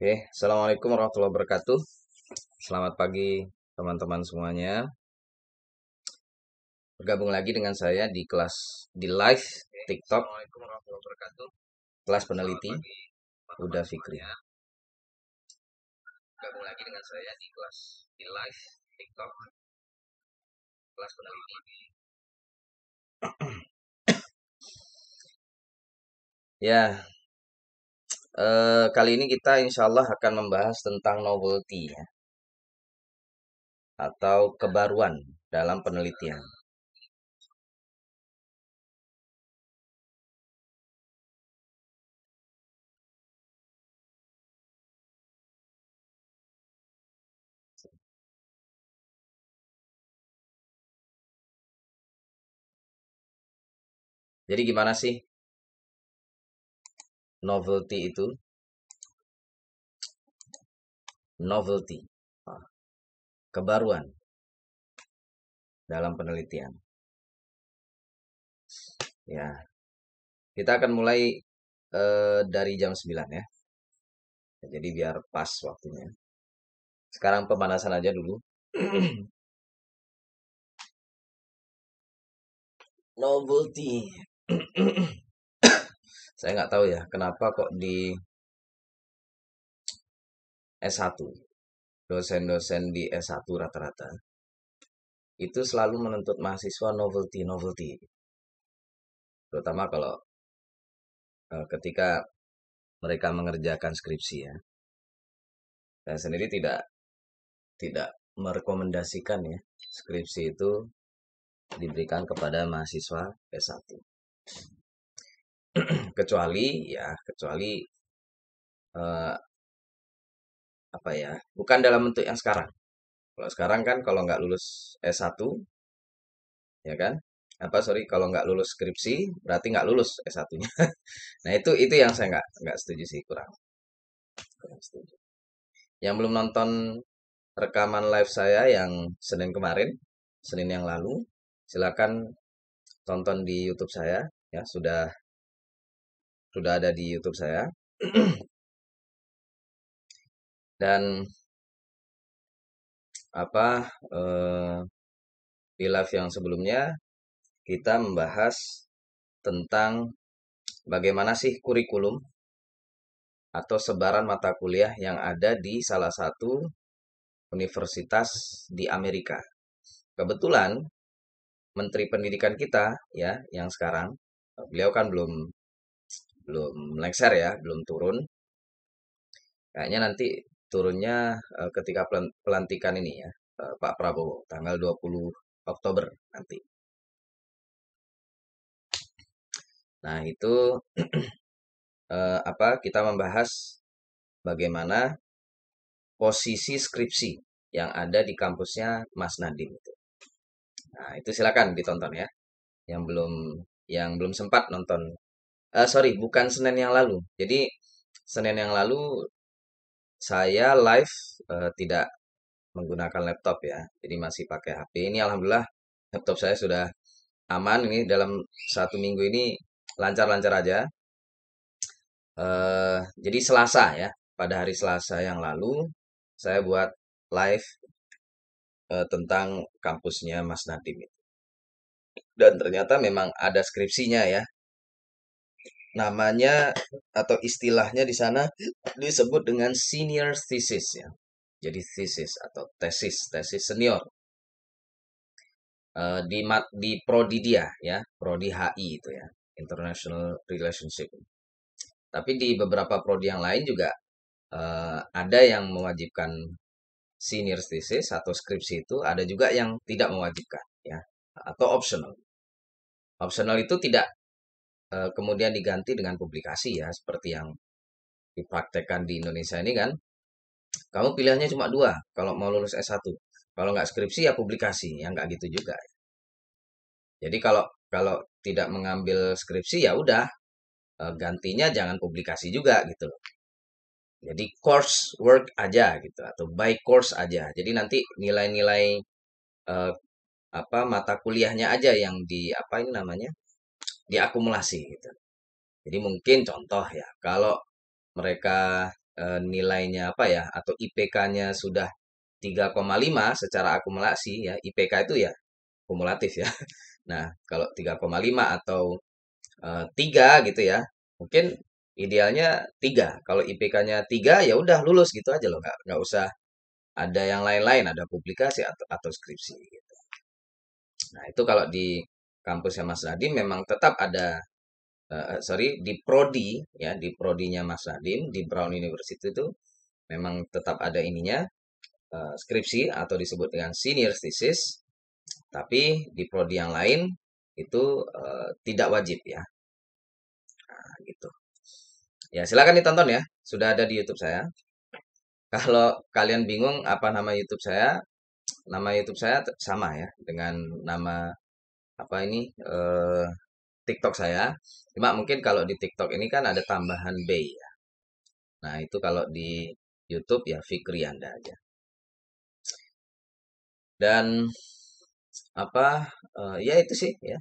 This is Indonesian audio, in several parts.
Oke, Assalamualaikum warahmatullahi wabarakatuh. Selamat pagi teman-teman semuanya. Bergabung lagi dengan saya di kelas di live TikTok kelas peneliti Huda Fikri. Bergabung lagi dengan saya di kelas di live TikTok kelas peneliti. Ya, kali ini kita insya Allah akan membahas tentang novelty ya, atau kebaruan dalam penelitian. Jadi gimana sih novelty itu? Novelty, kebaruan dalam penelitian. Ya, kita akan mulai dari jam 9 ya. Jadi biar pas waktunya. Sekarang pemanasan aja dulu. Novelty. Saya nggak tahu ya, kenapa kok di S1, dosen-dosen di S1 rata-rata, itu selalu menuntut mahasiswa novelty, novelty. Terutama kalau ketika mereka mengerjakan skripsi ya. Saya sendiri tidak merekomendasikan ya skripsi itu diberikan kepada mahasiswa S1. kecuali eh, apa ya, bukan dalam bentuk yang sekarang. Kalau sekarang kan kalau nggak lulus S1, ya kan, kalau nggak lulus skripsi berarti nggak lulus S1-nya. Nah, itu yang saya nggak setuju sih, kurang setuju. Yang belum nonton rekaman live saya yang Senin yang lalu, silakan tonton di YouTube saya ya, sudah ada di YouTube saya. Dan apa eh, di live yang sebelumnya kita membahas tentang bagaimana sih kurikulum atau sebaran mata kuliah yang ada di salah satu universitas di Amerika. Kebetulan Menteri Pendidikan kita ya yang sekarang, beliau kan belum belum lengser ya, belum turun. Kayaknya nanti turunnya ketika pelantikan ini ya, Pak Prabowo tanggal 20 Oktober nanti. Nah, itu kita membahas bagaimana posisi skripsi yang ada di kampusnya Mas Nadim itu. Nah, itu silakan ditonton ya. Yang belum yang belum sempat nonton. Sorry, bukan Senin yang lalu. Jadi Senin yang lalu saya live tidak menggunakan laptop ya. Jadi masih pakai HP. Ini alhamdulillah laptop saya sudah aman. Ini dalam 1 minggu ini lancar-lancar aja. Jadi Selasa ya. Pada hari Selasa yang lalu saya buat live tentang kampusnya Mas Nadim itu. Dan ternyata memang ada skripsinya ya. Namanya atau istilahnya di sana disebut dengan senior thesis ya. Jadi thesis atau tesis senior. Di prodi dia ya, prodi HI itu ya, International Relationship. Tapi di beberapa prodi yang lain juga ada yang mewajibkan senior thesis atau skripsi itu, ada juga yang tidak mewajibkan ya, atau optional. Optional itu tidak kemudian diganti dengan publikasi ya, seperti yang dipraktekkan di Indonesia ini kan. Kamu pilihannya cuma dua kalau mau lulus S1. Kalau nggak skripsi ya publikasi, ya nggak gitu juga. Jadi kalau kalau tidak mengambil skripsi ya udah, gantinya jangan publikasi juga gitu loh. Jadi course work aja gitu atau by course aja. Jadi nanti nilai-nilai eh, mata kuliahnya aja yang ini namanya diakumulasi gitu. Jadi mungkin contoh ya, kalau mereka nilainya apa ya, atau IPK-nya sudah 3,5 secara akumulasi ya, IPK itu ya kumulatif ya. Nah, kalau 3,5 atau 3 gitu ya, mungkin idealnya 3. Kalau IPK-nya 3 ya udah lulus gitu aja loh, nggak usah ada yang lain-lain, ada publikasi atau skripsi gitu. Nah, itu kalau di kampusnya Mas Nadiem memang tetap ada sorry, di prodi ya, di prodinya Mas Nadiem di Brown University itu memang tetap ada ininya, skripsi atau disebut dengan senior thesis, tapi di prodi yang lain itu tidak wajib ya. Nah, gitu. Ya, silakan ditonton ya. Sudah ada di YouTube saya. Kalau kalian bingung apa nama YouTube saya sama ya dengan nama apa ini TikTok saya. Cuma mungkin kalau di TikTok ini kan ada tambahan B ya. Nah, itu kalau di YouTube ya Fikri Anda aja. Dan apa ya itu sih ya.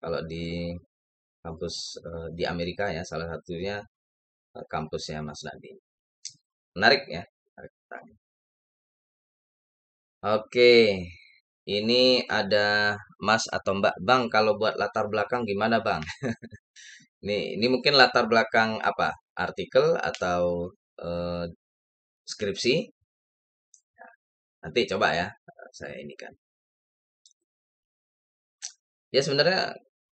Kalau di kampus di Amerika ya salah satunya kampusnya Mas Nadiem. Menarik ya. Menarik. Oke, ini ada Mas atau Mbak. Bang, kalau buat latar belakang gimana, Bang? Ini mungkin latar belakang apa? Artikel atau eh, skripsi? Nanti coba ya, saya ini kan. Ya sebenarnya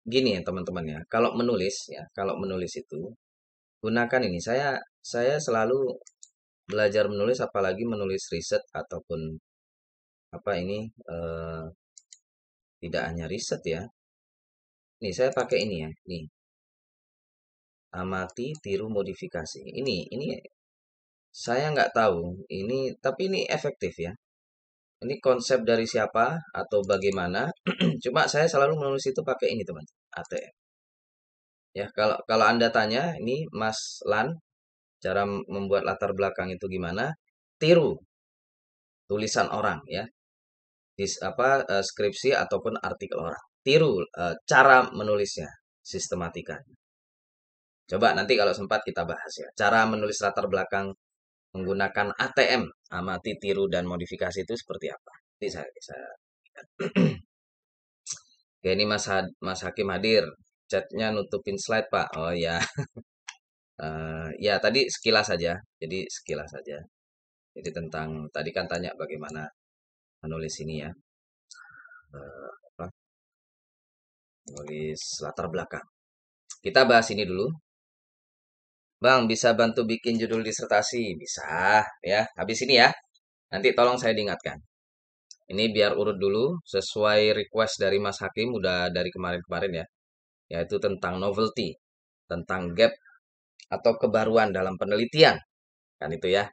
gini ya teman-teman ya. Kalau menulis ya, kalau menulis itu gunakan ini. Saya selalu belajar menulis, apalagi menulis riset ataupun apa ini tidak hanya riset ya. Nih saya pakai ini ya. Nih amati, tiru, modifikasi. Ini saya nggak tahu. Ini tapi ini efektif ya. Ini konsep dari siapa atau bagaimana? Cuma saya selalu menulis itu pakai ini teman, ATM. Ya kalau kalau Anda tanya, ini Mas Lan, cara membuat latar belakang itu gimana? Tiru tulisan orang ya, skripsi ataupun artikel orang. Tiru cara menulisnya, sistematika. Coba nanti kalau sempat kita bahas ya. Cara menulis latar belakang menggunakan ATM, amati, tiru, dan modifikasi itu seperti apa. Nanti saya Oke, ini Mas Hakim hadir. Chatnya nutupin slide, Pak. Oh ya, ya tadi sekilas saja. Jadi sekilas saja. Jadi tentang tadi kan tanya bagaimana menulis ini ya, apa? Menulis latar belakang. Kita bahas ini dulu. Bang, bisa bantu bikin judul disertasi? Bisa, ya. Habis ini ya. Nanti tolong saya diingatkan. Ini biar urut dulu sesuai request dari Mas Hakim udah dari kemarin-kemarin ya, yaitu tentang novelty, tentang gap atau kebaruan dalam penelitian. Kan itu ya.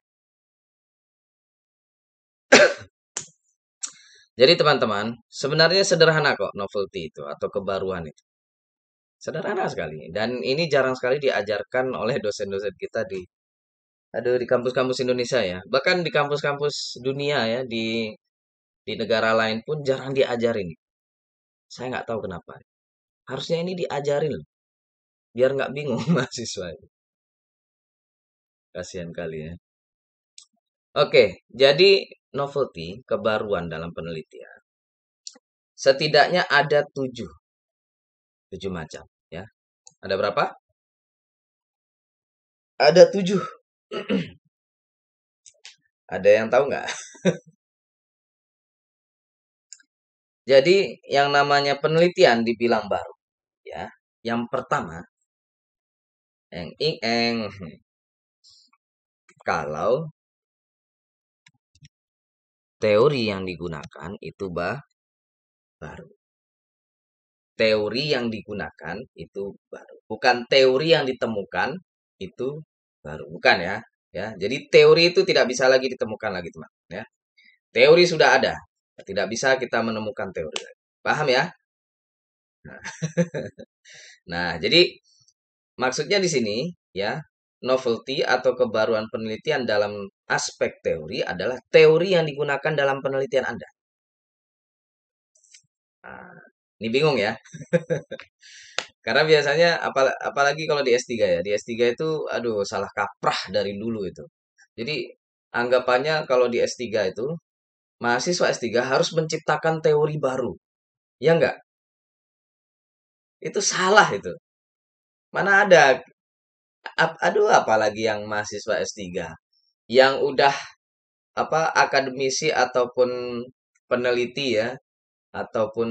Jadi teman-teman, sebenarnya sederhana kok novelty itu atau kebaruan itu. Sederhana sekali. Dan ini jarang sekali diajarkan oleh dosen-dosen kita di kampus-kampus Indonesia ya. Bahkan di kampus-kampus dunia ya, di negara lain pun jarang diajarin. Saya nggak tahu kenapa. Harusnya ini diajarin loh, biar nggak bingung mahasiswa. Kasihan kali ya. Oke, jadi novelty, kebaruan dalam penelitian. Setidaknya ada tujuh macam ya. Ada berapa? Ada 7. Ada yang tahu nggak? Jadi yang namanya penelitian dibilang baru ya. Yang pertama, eng kalau teori yang digunakan itu baru. Teori yang digunakan itu baru. Bukan teori yang ditemukan itu baru. Bukan ya. Ya, jadi teori itu tidak bisa lagi ditemukan lagi, teman. Ya, teori sudah ada. Tidak bisa kita menemukan teori lagi. Paham ya? Nah, nah, jadi maksudnya di sini ya, novelty atau kebaruan penelitian dalam aspek teori adalah teori yang digunakan dalam penelitian Anda. Nah, ini bingung ya. Karena biasanya apalagi kalau di S3 ya. Di S3 itu aduh salah kaprah dari dulu itu. Jadi anggapannya kalau di S3 itu mahasiswa S3 harus menciptakan teori baru. Ya enggak? Itu salah itu. Mana ada aduh apalagi yang mahasiswa S3 yang udah apa akademisi ataupun peneliti ya ataupun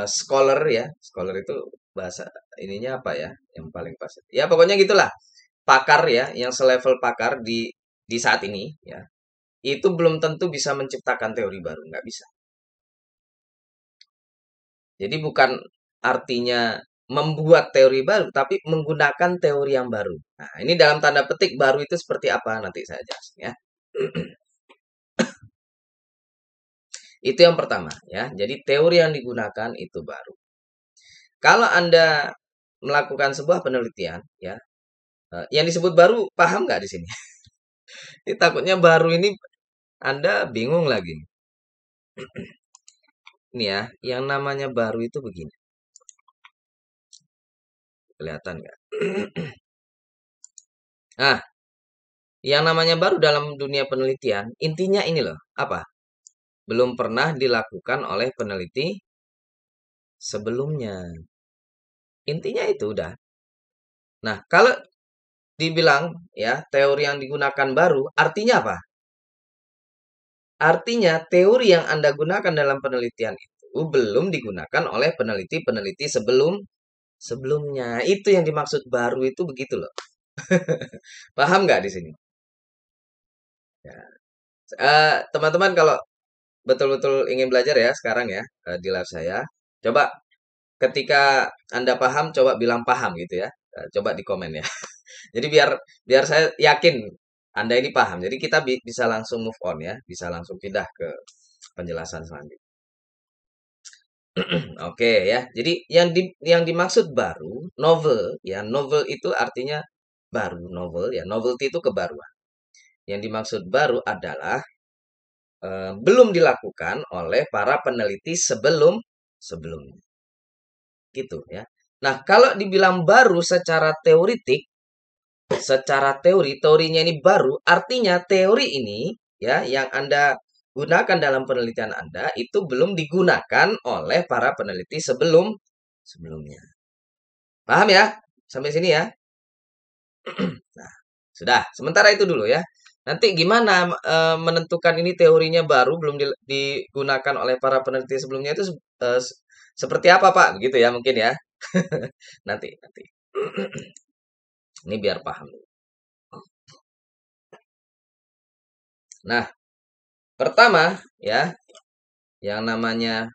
scholar ya. Scholar itu bahasa ininya apa ya? Yang paling pas. Ya pokoknya gitulah. Pakar ya, yang selevel pakar di saat ini ya. Itu belum tentu bisa menciptakan teori baru, nggak bisa. Jadi bukan artinya membuat teori baru, tapi menggunakan teori yang baru. Nah, ini dalam tanda petik baru itu seperti apa nanti saya jelasin ya. Itu yang pertama ya. Jadi teori yang digunakan itu baru. Kalau Anda melakukan sebuah penelitian ya, yang disebut baru paham nggak di sini? Ini takutnya baru ini Anda bingung lagi. Ini ya, yang namanya baru itu begini. Kelihatan nggak? Nah, yang namanya baru dalam dunia penelitian, intinya ini loh, apa? Belum pernah dilakukan oleh peneliti sebelumnya. Intinya itu udah. Nah, kalau dibilang ya teori yang digunakan baru, artinya apa? Artinya teori yang Anda gunakan dalam penelitian itu belum digunakan oleh peneliti-peneliti sebelumnya. Itu yang dimaksud baru itu begitu loh. Paham nggak di sini? Ya. Teman-teman kalau betul-betul ingin belajar ya sekarang ya di live saya, coba ketika Anda paham, coba bilang paham gitu ya. Coba di komen ya. Jadi biar biar saya yakin Anda ini paham. Jadi kita bisa langsung move on ya, bisa langsung pindah ke penjelasan selanjutnya. Oke ya. Jadi yang dimaksud baru, novel ya. Novel itu artinya baru, novel ya. Novelty itu kebaruan. Yang dimaksud baru adalah belum dilakukan oleh para peneliti sebelumnya. Gitu ya. Nah, kalau dibilang baru secara teoritik, secara teorinya ini baru, artinya teori ini ya yang Anda gunakan dalam penelitian Anda itu belum digunakan oleh para peneliti sebelumnya. Paham ya? Sampai sini ya. Nah, sudah. Sementara itu dulu ya. Nanti gimana menentukan ini teorinya baru belum digunakan oleh para peneliti sebelumnya itu seperti apa, Pak? Begitu ya mungkin ya. Nanti. Ini biar paham. Nah, pertama ya, yang namanya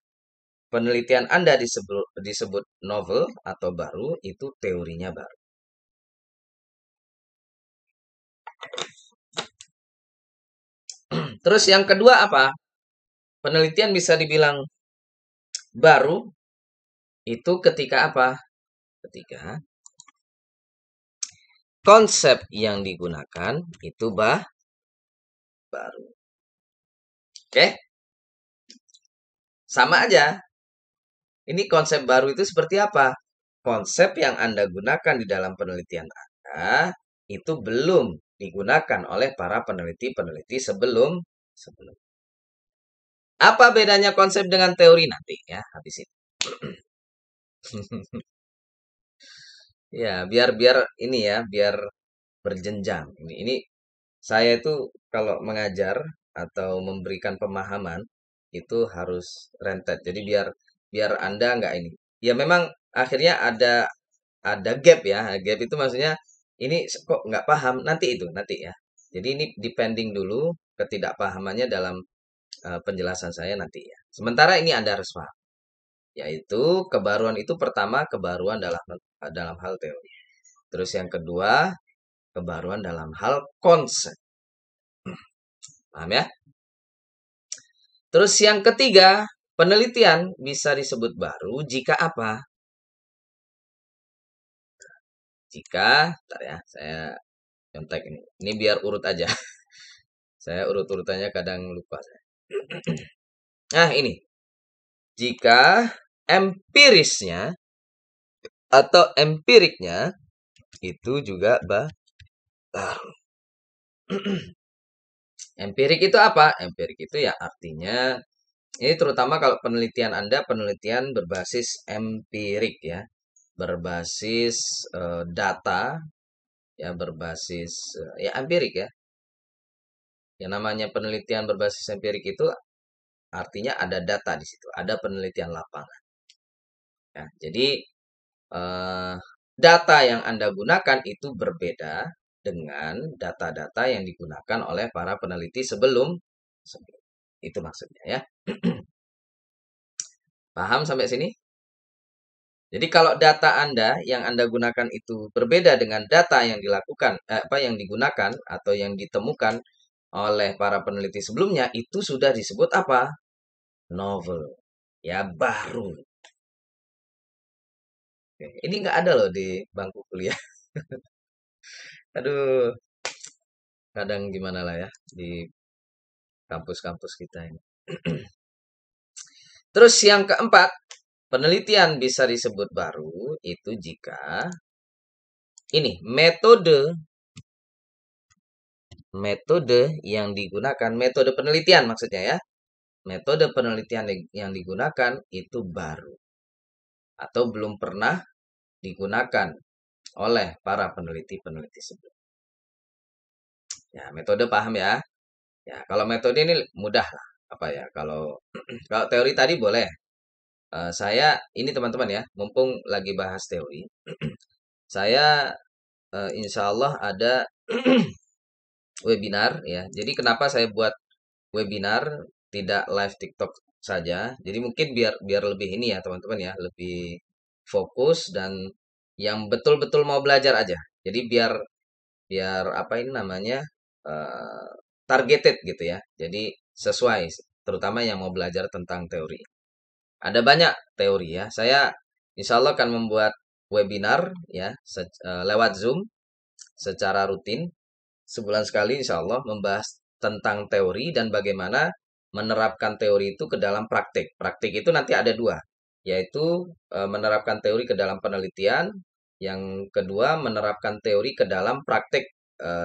penelitian Anda disebut novel atau baru itu teorinya baru. Terus yang kedua apa? Penelitian bisa dibilang baru itu ketika apa? Ketika konsep yang digunakan itu baru. Oke? Sama aja. Ini konsep baru itu seperti apa? Konsep yang Anda gunakan di dalam penelitian Anda itu belum digunakan oleh para peneliti-peneliti sebelum. Apa bedanya konsep dengan teori nanti ya habis ini? Ya, biar ini ya, biar berjenjang. Ini saya itu kalau mengajar atau memberikan pemahaman itu harus rentet. Jadi biar biar Anda nggak ini. Ya memang akhirnya ada gap ya. Gap itu maksudnya ini kok nggak paham nanti ya. Jadi ini depending dulu ketidakpahamannya dalam penjelasan saya nanti ya. Sementara ini Anda harus paham. Yaitu kebaruan itu pertama kebaruan dalam hal teori. Terus yang kedua kebaruan dalam hal konsep. Paham ya? Terus yang ketiga, penelitian bisa disebut baru jika apa? Jika, bentar ya, saya contek ini. Ini biar urut aja. Saya urut-urutannya kadang lupa saya. Nah, ini. Jika empirisnya atau empiriknya itu juga baru. Empirik itu apa? Empirik itu ya artinya ini terutama kalau penelitian Anda penelitian berbasis empirik ya, berbasis data ya, berbasis ya empirik ya. Yang namanya penelitian berbasis empirik itu artinya ada data di situ, ada penelitian lapangan. Ya, jadi eh, data yang Anda gunakan itu berbeda dengan data-data yang digunakan oleh para peneliti sebelum. Itu maksudnya ya. Paham sampai sini? Jadi kalau data Anda yang Anda gunakan itu berbeda dengan data yang dilakukan apa yang digunakan atau yang ditemukan oleh para peneliti sebelumnya, itu sudah disebut apa? Novel. Ya, baru. Oke, ini nggak ada loh di bangku kuliah. Aduh, kadang gimana lah ya di kampus-kampus kita ini. Terus yang keempat, penelitian bisa disebut baru itu jika ini metode yang digunakan, metode penelitian maksudnya ya. Metode penelitian yang digunakan itu baru atau belum pernah digunakan oleh para peneliti-peneliti sebelumnya. Ya, metode paham ya? Ya, kalau metode ini mudah lah. Apa ya? Kalau kalau teori tadi boleh. Saya ini teman-teman ya, mumpung lagi bahas teori, saya insya Allah ada webinar ya. Jadi kenapa saya buat webinar tidak live TikTok saja? Jadi mungkin biar biar lebih ini ya teman-teman ya, lebih fokus dan yang betul-betul mau belajar aja. Jadi biar biar apa ini namanya eh, targeted gitu ya. Jadi sesuai, terutama yang mau belajar tentang teori. Ada banyak teori ya. Saya insya Allah akan membuat webinar ya lewat Zoom secara rutin sebulan sekali insya Allah membahas tentang teori dan bagaimana menerapkan teori itu ke dalam praktik. Praktik itu nanti ada dua, yaitu menerapkan teori ke dalam penelitian, yang kedua menerapkan teori ke dalam praktik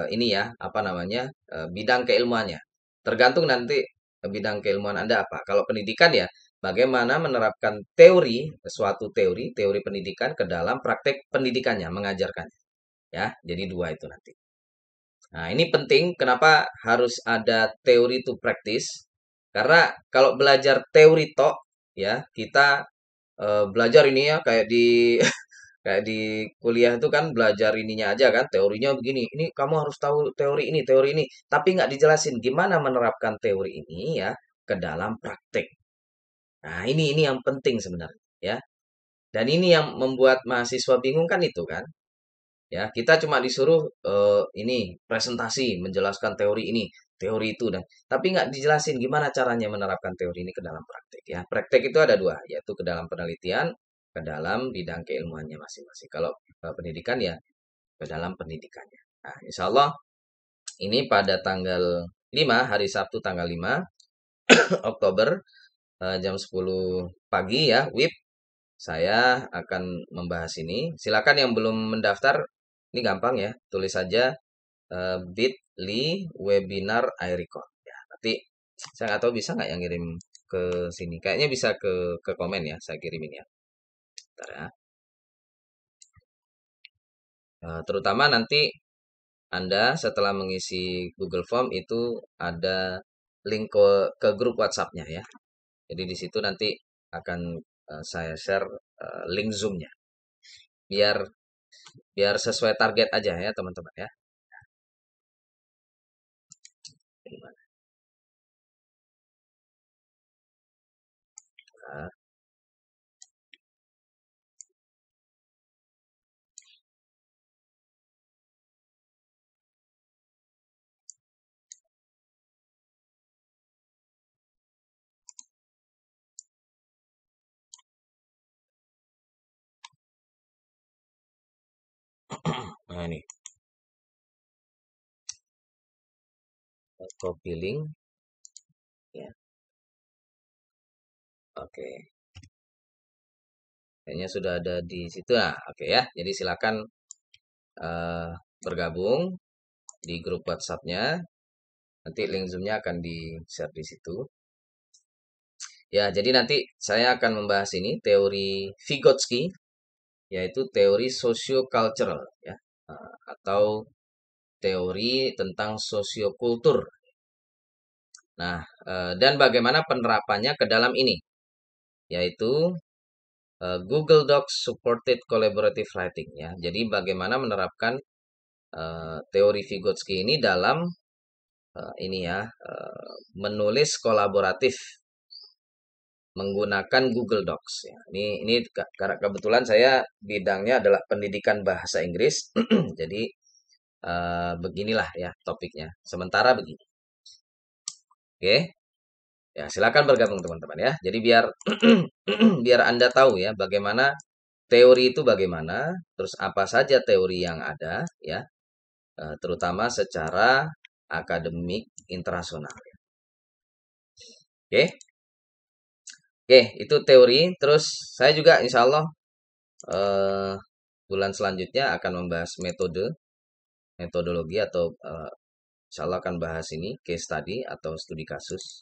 ini ya, apa namanya, bidang keilmuannya. Tergantung nanti bidang keilmuan Anda apa. Kalau pendidikan ya, bagaimana menerapkan teori, suatu teori, teori pendidikan ke dalam praktik pendidikannya, mengajarkannya. Ya, jadi dua itu nanti. Nah, ini penting kenapa harus ada teori to practice. Karena kalau belajar teori tok ya, kita belajar ini ya kayak di kayak di kuliah itu kan belajar ininya aja kan, teorinya begini. Ini kamu harus tahu teori ini, tapi nggak dijelasin gimana menerapkan teori ini ya ke dalam praktek. Nah, ini yang penting sebenarnya ya. Dan ini yang membuat mahasiswa bingung kan itu kan. Ya, kita cuma disuruh ini presentasi menjelaskan teori ini, teori itu dan tapi nggak dijelasin gimana caranya menerapkan teori ini ke dalam praktek ya. Praktek itu ada dua, yaitu ke dalam penelitian, ke dalam bidang keilmuannya masing-masing. Kalau pendidikan ya ke dalam pendidikannya. Nah, insya Allah ini pada tanggal 5 hari Sabtu tanggal 5 Oktober jam 10 pagi ya, WIB saya akan membahas ini. Silakan yang belum mendaftar, ini gampang ya, tulis saja bit.ly webinar iRecord. Ya, nanti saya nggak tahu bisa nggak yang ngirim ke sini. Kayaknya bisa ke komen ya, saya kirimin ya. Bentar ya. Terutama nanti Anda setelah mengisi Google Form itu ada link ke grup WhatsApp-nya ya. Jadi di situ nanti akan saya share link Zoom-nya. Biar biar sesuai target aja ya teman-teman ya. Nah, nah ini copy link ya. Oke. Kayaknya sudah ada di situ. Nah, oke ya. Jadi silakan eh, bergabung di grup WhatsApp-nya. Nanti link Zoom-nya akan di-share di situ. Ya, jadi nanti saya akan membahas ini teori Vygotsky, yaitu teori socio-cultural ya, atau teori tentang sosiokultur. Nah, dan bagaimana penerapannya ke dalam ini, yaitu Google Docs Supported Collaborative Writing ya. Jadi bagaimana menerapkan teori Vygotsky ini dalam ini ya, menulis kolaboratif menggunakan Google Docs ya. Ini karena kebetulan saya bidangnya adalah pendidikan bahasa Inggris. Jadi beginilah ya topiknya. Sementara begini. Oke. Ya, silakan bergabung teman-teman ya. Jadi biar biar Anda tahu ya bagaimana teori itu bagaimana, terus apa saja teori yang ada ya, terutama secara akademik internasional. Oke. Oke, itu teori. Terus saya juga insya Allah eh, bulan selanjutnya akan membahas metodologi atau insya Allah akan bahas ini case study atau studi kasus.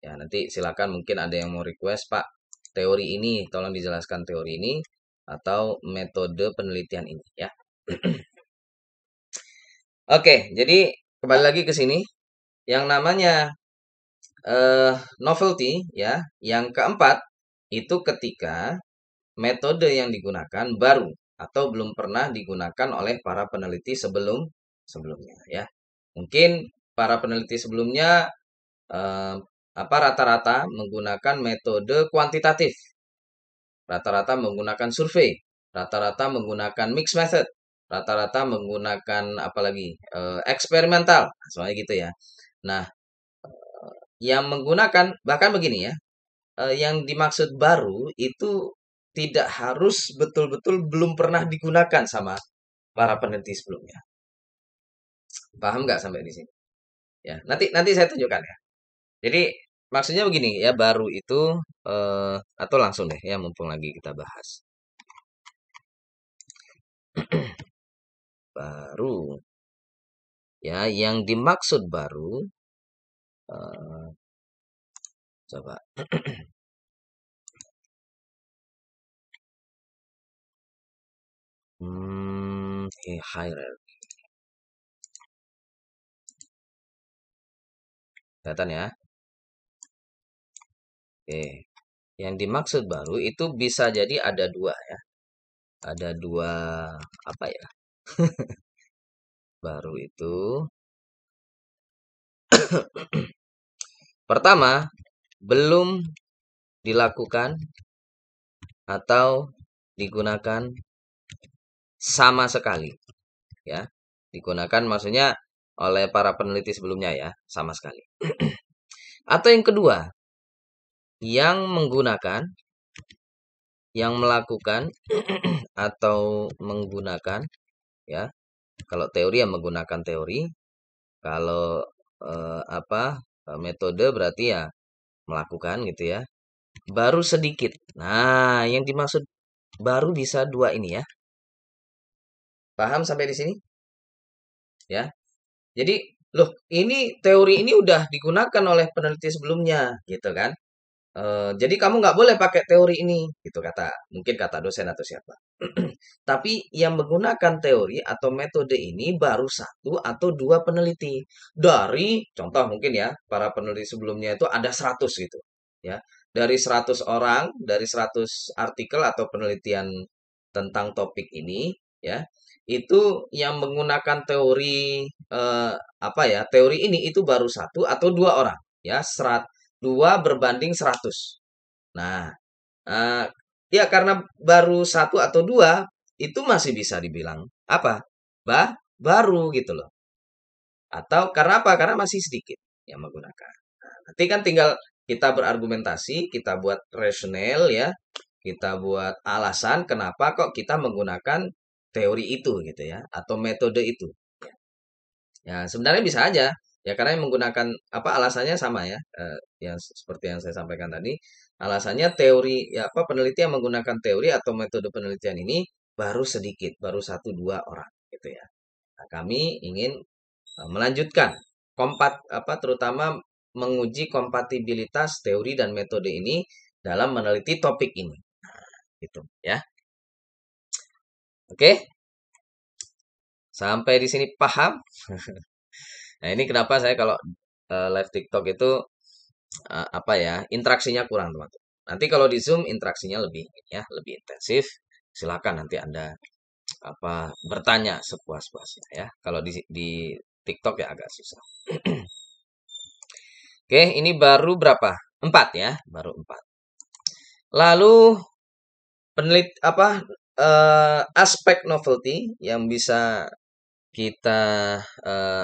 Ya, nanti silakan mungkin ada yang mau request, Pak, teori ini, tolong dijelaskan teori ini atau metode penelitian ini ya. Oke, jadi kembali lagi ke sini. Yang namanya novelty ya, yang keempat itu ketika metode yang digunakan baru atau belum pernah digunakan oleh para peneliti sebelumnya ya. Mungkin para peneliti sebelumnya eh, rata-rata menggunakan metode kuantitatif, rata-rata menggunakan survei, rata-rata menggunakan mixed method, rata-rata menggunakan apalagi eksperimental, soalnya gitu ya. Nah, yang menggunakan bahkan begini ya, yang dimaksud baru itu tidak harus betul-betul belum pernah digunakan sama para peneliti sebelumnya. Paham nggak sampai di sini? Ya, nanti saya tunjukkan ya. Jadi maksudnya begini ya, baru itu atau langsung deh ya, mumpung lagi kita bahas. Baru ya, yang dimaksud baru coba hierarchy. Kelihatan ya. Oke. Yang dimaksud baru itu bisa jadi ada dua ya. Ada dua apa ya? Baru itu pertama, belum dilakukan atau digunakan sama sekali ya. Digunakan maksudnya oleh para peneliti sebelumnya ya, sama sekali. Atau yang kedua, yang menggunakan, yang melakukan atau menggunakan ya. Kalau teori yang menggunakan teori, kalau metode berarti ya melakukan gitu ya. Baru sedikit. Nah, yang dimaksud baru bisa dua ini ya. Paham sampai di sini? Ya. Jadi, loh, ini teori ini udah digunakan oleh peneliti sebelumnya, gitu kan? Jadi kamu nggak boleh pakai teori ini, gitu mungkin kata dosen atau siapa. Tapi yang menggunakan teori atau metode ini baru satu atau dua peneliti. Dari, contoh mungkin ya, para peneliti sebelumnya itu ada 100 gitu. Ya, dari 100 orang, dari 100 artikel atau penelitian tentang topik ini, ya, itu yang menggunakan teori teori ini itu baru satu atau dua orang, ya, 2 berbanding 100. Nah, eh, ya karena baru satu atau dua itu masih bisa dibilang apa? Baru gitu loh. Atau karena apa? Karena masih sedikit yang menggunakan. Nah, nanti kan tinggal kita berargumentasi, kita buat rasional ya, kita buat alasan kenapa kok kita menggunakan teori itu gitu ya, atau metode itu. Ya, sebenarnya bisa aja. Ya karena yang menggunakan apa alasannya sama ya, yang seperti yang saya sampaikan tadi, alasannya teori ya apa peneliti yang menggunakan teori atau metode penelitian ini baru sedikit, baru satu dua orang gitu ya. Nah, kami ingin melanjutkan apa terutama menguji kompatibilitas teori dan metode ini dalam meneliti topik ini. Gitu ya. Oke, sampai di sini paham? Nah, ini kenapa saya kalau live TikTok itu apa ya, interaksinya kurang, teman-teman. Nanti kalau di Zoom interaksinya lebih ya, lebih intensif. Silakan nanti Anda apa bertanya sepuas-puasnya ya. Kalau di TikTok ya agak susah. Oke, ini baru berapa? 4 ya, baru 4. Lalu aspek novelty yang bisa kita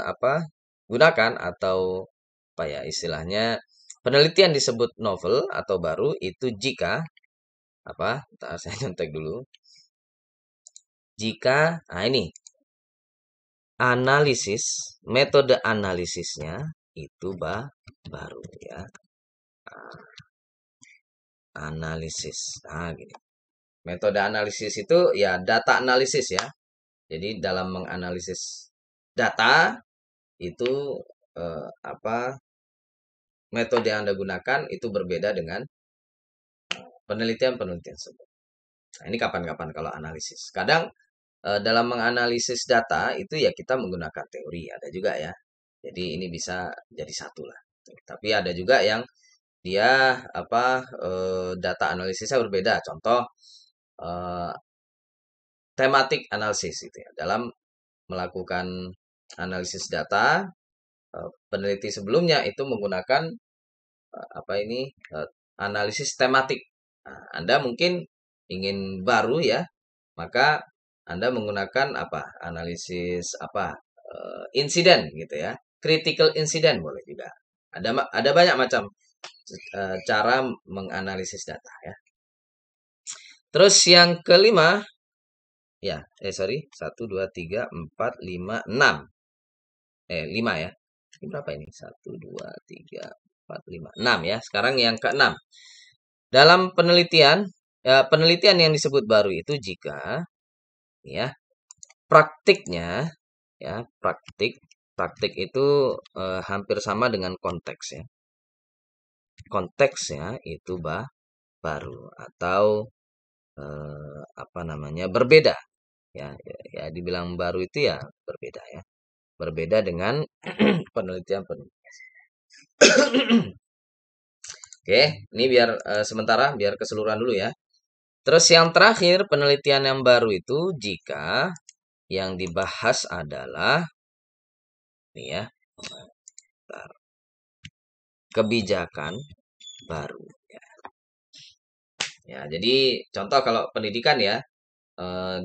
apa gunakan atau apa ya istilahnya penelitian disebut novel atau baru itu jika apa? Ntar saya nyontek dulu. Jika nah ini metode analisisnya itu baru ya. Analisis. Nah, gini. Metode analisis itu ya data analisis ya. Jadi dalam menganalisis data itu apa metode yang Anda gunakan itu berbeda dengan penelitian-penelitian sebelumnya. Nah, ini kapan-kapan kalau analisis. Kadang dalam menganalisis data itu ya kita menggunakan teori, ada juga ya. Jadi ini bisa jadi satu lah. Tapi ada juga yang dia apa data analisisnya berbeda. Contoh eh, tematik analisis itu ya. Dalam melakukan analisis data, peneliti sebelumnya itu menggunakan apa ini analisis tematik. Nah, Anda mungkin ingin baru ya, maka Anda menggunakan apa? Analisis apa? Insiden gitu ya. Critical incident boleh juga. Ada banyak macam cara menganalisis data ya. Terus yang kelima ya, sorry, 5 ya. Ini berapa ini? 1, 2, 3, 4, 5, 6 ya. Sekarang yang keenam. Dalam penelitian yang disebut baru itu jika ya praktiknya ya praktik itu hampir sama dengan konteks ya. Konteksnya itu baru atau apa namanya berbeda ya, ya dibilang baru itu ya berbeda ya. Berbeda dengan penelitian-penelitian. Oke, ini biar sementara biar keseluruhan dulu ya. Terus yang terakhir penelitian yang baru itu jika yang dibahas adalah ini ya, kebijakan baru. Ya, jadi contoh kalau pendidikan ya,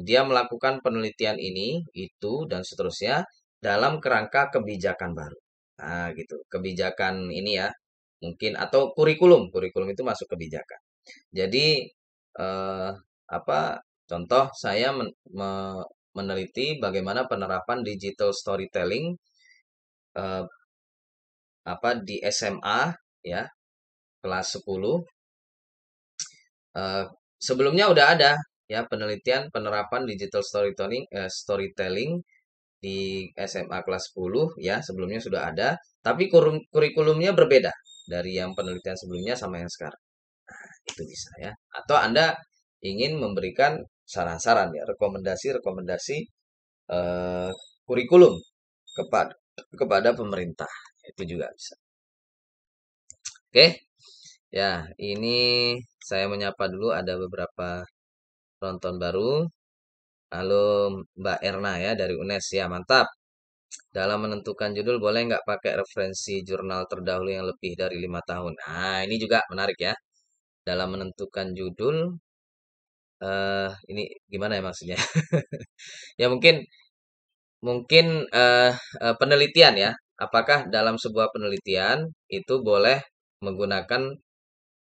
dia melakukan penelitian ini, itu dan seterusnya dalam kerangka kebijakan baru. Nah, gitu. Kebijakan ini ya, mungkin atau kurikulum, kurikulum itu masuk kebijakan. Jadi eh, apa? Contoh saya meneliti bagaimana penerapan digital storytelling eh, apa di SMA ya kelas 10. Sebelumnya udah ada ya penelitian penerapan digital storytelling di SMA kelas 10 ya sebelumnya sudah ada tapi kurikulumnya berbeda dari yang penelitian sebelumnya sama yang sekarang. Itu bisa ya. Atau Anda ingin memberikan saran-saran ya, rekomendasi eh, kurikulum kepada kepada pemerintah. Itu juga bisa. Oke. Ya, ini saya menyapa dulu ada beberapa penonton baru. Halo Mbak Erna ya dari UNES ya mantap. Dalam menentukan judul boleh nggak pakai referensi jurnal terdahulu yang lebih dari 5 tahun. Nah ini juga menarik ya. Dalam menentukan judul, ini gimana ya maksudnya? Ya mungkin mungkin penelitian ya. Apakah dalam sebuah penelitian itu boleh menggunakan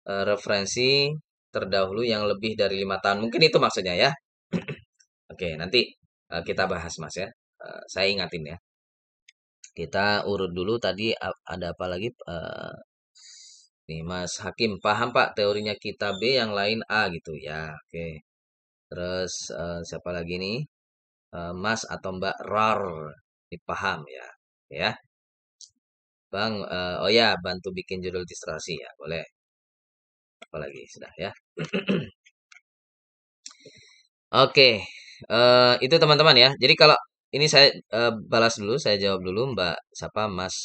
referensi terdahulu yang lebih dari 5 tahun? Mungkin itu maksudnya ya. Oke, nanti kita bahas Mas ya. Saya ingatin ya. Kita urut dulu tadi ada apa lagi? Nih Mas Hakim, paham Pak teorinya kita B yang lain A gitu ya. Oke. Terus siapa lagi nih? Mas atau Mbak Rar. Dipaham ya. Ya. Bang, oh ya, bantu bikin judul ilustrasi ya, boleh. Apalagi sudah ya. Oke, itu teman-teman ya. Jadi kalau ini saya balas dulu, saya jawab dulu Mbak siapa Mas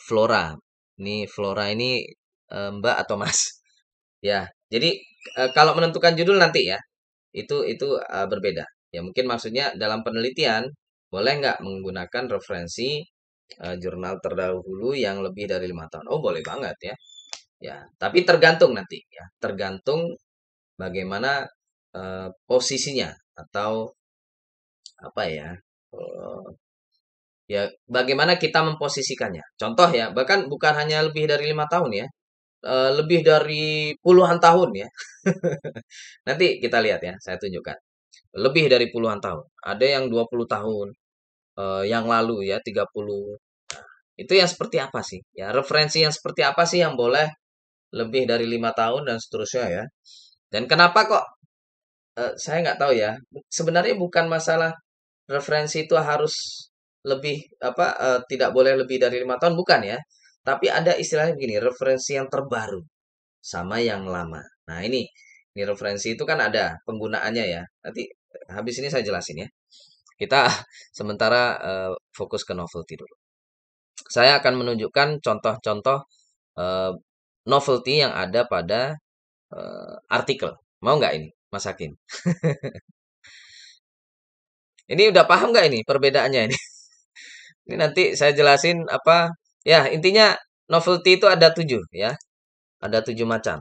Flora. Ini Flora ini Mbak atau Mas? Ya. Jadi kalau menentukan judul nanti ya, itu berbeda. Ya mungkin maksudnya dalam penelitian boleh nggak menggunakan referensi jurnal terdahulu yang lebih dari 5 tahun? Oh boleh banget ya. Ya, tapi tergantung nanti ya, tergantung bagaimana posisinya atau apa ya, eh, ya bagaimana kita memposisikannya. Contoh ya, bahkan bukan hanya lebih dari 5 tahun ya, lebih dari puluhan tahun ya. Nanti kita lihat ya, saya tunjukkan. Lebih dari puluhan tahun. Ada yang 20 tahun, yang lalu ya 30. Itu yang seperti apa sih? Ya, referensi yang seperti apa sih yang boleh lebih dari 5 tahun dan seterusnya ya. Dan kenapa kok saya nggak tahu ya. Sebenarnya bukan masalah referensi itu harus lebih apa tidak boleh lebih dari 5 tahun bukan ya. Tapi ada istilahnya begini, referensi yang terbaru sama yang lama. Nah, ini referensi itu kan ada penggunaannya ya. Nanti habis ini saya jelasin ya. Kita sementara fokus ke novelty dulu. Saya akan menunjukkan contoh-contoh eh, novelty yang ada pada artikel. Mau nggak ini, Mas Hakim? Ini udah paham nggak ini perbedaannya ini? Ini nanti saya jelasin apa. Ya, intinya novelty itu ada 7 ya. Ada 7 macam.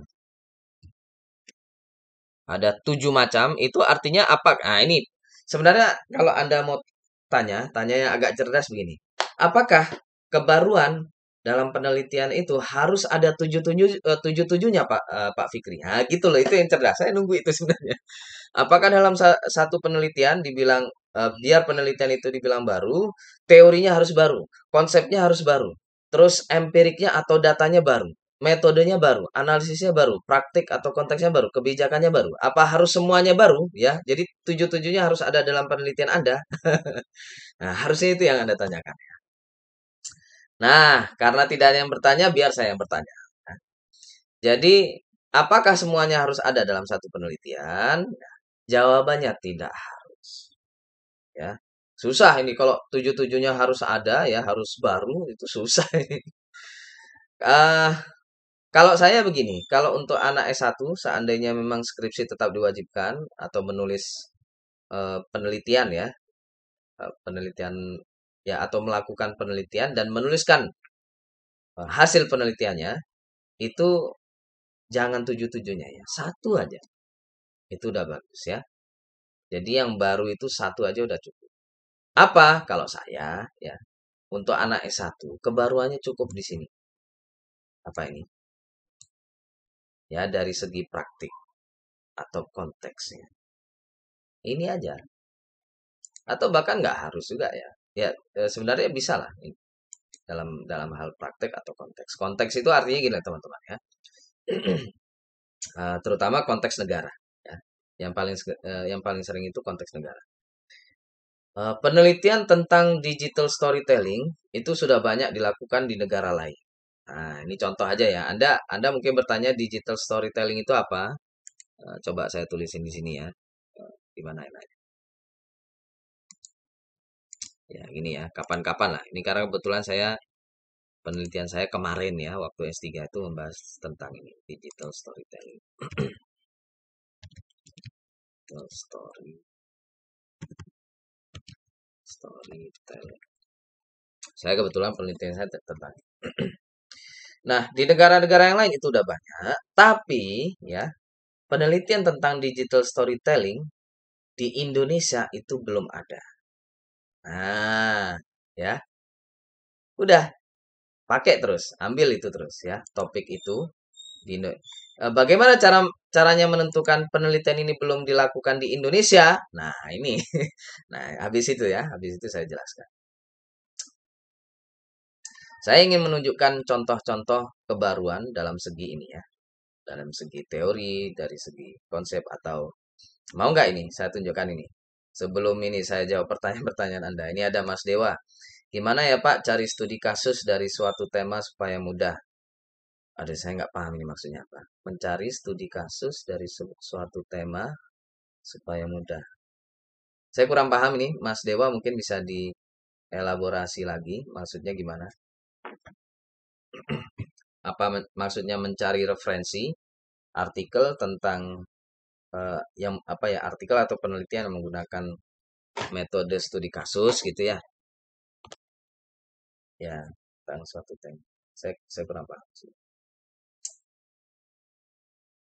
Ada 7 macam, itu artinya apa? Nah, ini sebenarnya kalau Anda mau tanya yang agak cerdas begini. Apakah kebaruan dalam penelitian itu harus ada tujuh-tujuhnya Pak Fikri? Nah, gitu loh, itu yang cerdas. Saya nunggu itu sebenarnya. Apakah dalam satu penelitian dibilang biar penelitian itu dibilang baru, teorinya harus baru, konsepnya harus baru, terus empiriknya atau datanya baru, metodenya baru, analisisnya baru, praktik atau konteksnya baru, kebijakannya baru. Apa harus semuanya baru ya? Jadi tujuh-tujuhnya harus ada dalam penelitian Anda. Nah, harusnya itu yang Anda tanyakan. Nah, karena tidak ada yang bertanya, biar saya yang bertanya. Nah, jadi, apakah semuanya harus ada dalam satu penelitian? Jawabannya tidak harus. Ya, susah ini kalau tujuh-tujuhnya harus ada ya, harus baru itu susah ini. Ah, kalau saya begini, kalau untuk anak S1 seandainya memang skripsi tetap diwajibkan atau menulis penelitian ya, penelitian ya atau melakukan penelitian dan menuliskan hasil penelitiannya itu jangan tujuh-tujuhnya ya, satu aja. Itu udah bagus ya. Jadi yang baru itu satu aja udah cukup. Apa kalau saya ya untuk anak S1 kebaruannya cukup di sini. Apa ini? Ya dari segi praktik atau konteksnya. Ini aja. Atau bahkan nggak harus juga ya. Ya sebenarnya bisa lah dalam dalam hal praktek atau konteks. Konteks itu artinya gini teman-teman ya. Terutama konteks negara ya. Yang paling sering itu konteks negara. Penelitian tentang digital storytelling itu sudah banyak dilakukan di negara lain. Nah, ini contoh aja ya. Anda mungkin bertanya digital storytelling itu apa? Coba saya tulisin di sini ya. Di mana ini? Ya, gini ya. Kapan-kapan lah. Ini karena kebetulan penelitian saya kemarin ya, waktu S3 itu membahas tentang ini, digital storytelling. Digital storytelling. Saya kebetulan penelitian saya tentang. Nah, di negara-negara yang lain itu udah banyak, tapi ya penelitian tentang digital storytelling di Indonesia itu belum ada. Nah, ya, udah pakai terus, ambil itu terus ya, topik itu di bagaimana caranya menentukan penelitian ini belum dilakukan di Indonesia? Nah, ini. Nah, habis itu ya, habis itu saya jelaskan. Saya ingin menunjukkan contoh-contoh kebaruan dalam segi ini ya. Dalam segi teori, dari segi konsep atau mau nggak ini? Saya tunjukkan ini. Sebelum ini saya jawab pertanyaan-pertanyaan Anda. Ini ada Mas Dewa. Gimana ya Pak cari studi kasus dari suatu tema supaya mudah? Ada saya nggak paham ini maksudnya apa. Mencari studi kasus dari suatu tema supaya mudah. Saya kurang paham ini, Mas Dewa mungkin bisa dielaborasi lagi. Maksudnya gimana? Apa maksudnya mencari referensi artikel tentang yang apa ya artikel atau penelitian yang menggunakan metode studi kasus gitu ya? Ya, tentang suatu tema. Saya kurang paham sih.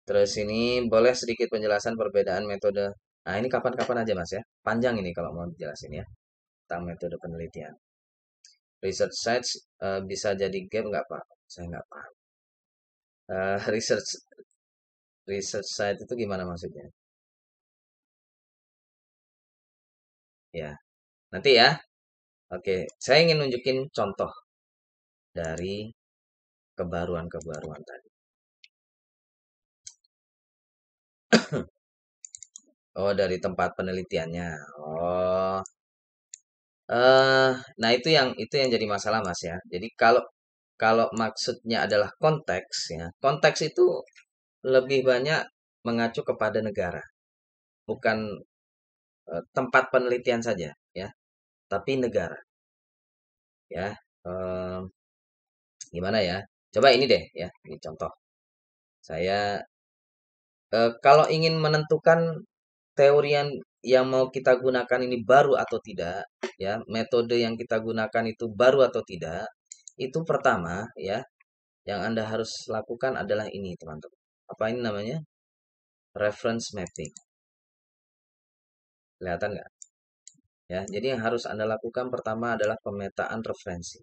Terus ini boleh sedikit penjelasan perbedaan metode. Nah, ini kapan-kapan aja Mas ya. Panjang ini kalau mau dijelasin ya. Tentang metode penelitian. Research sites bisa jadi game nggak Pak? Saya nggak paham. Research site itu gimana maksudnya? Ya, nanti ya. Oke, saya ingin nunjukin contoh dari kebaruan-kebaruan tadi. Oh, dari tempat penelitiannya. Oh, nah itu yang jadi masalah Mas ya. Jadi kalau kalau maksudnya adalah konteks ya, konteks itu lebih banyak mengacu kepada negara, bukan tempat penelitian saja ya, tapi negara ya. Eh, Gimana ya? Coba ini deh ya, ini contoh. Saya kalau ingin menentukan teori yang mau kita gunakan ini baru atau tidak, ya, metode yang kita gunakan itu baru atau tidak, itu pertama ya, yang Anda harus lakukan adalah ini, teman-teman. Apa ini namanya? Reference mapping. Kelihatan nggak? Ya, jadi yang harus Anda lakukan pertama adalah pemetaan referensi.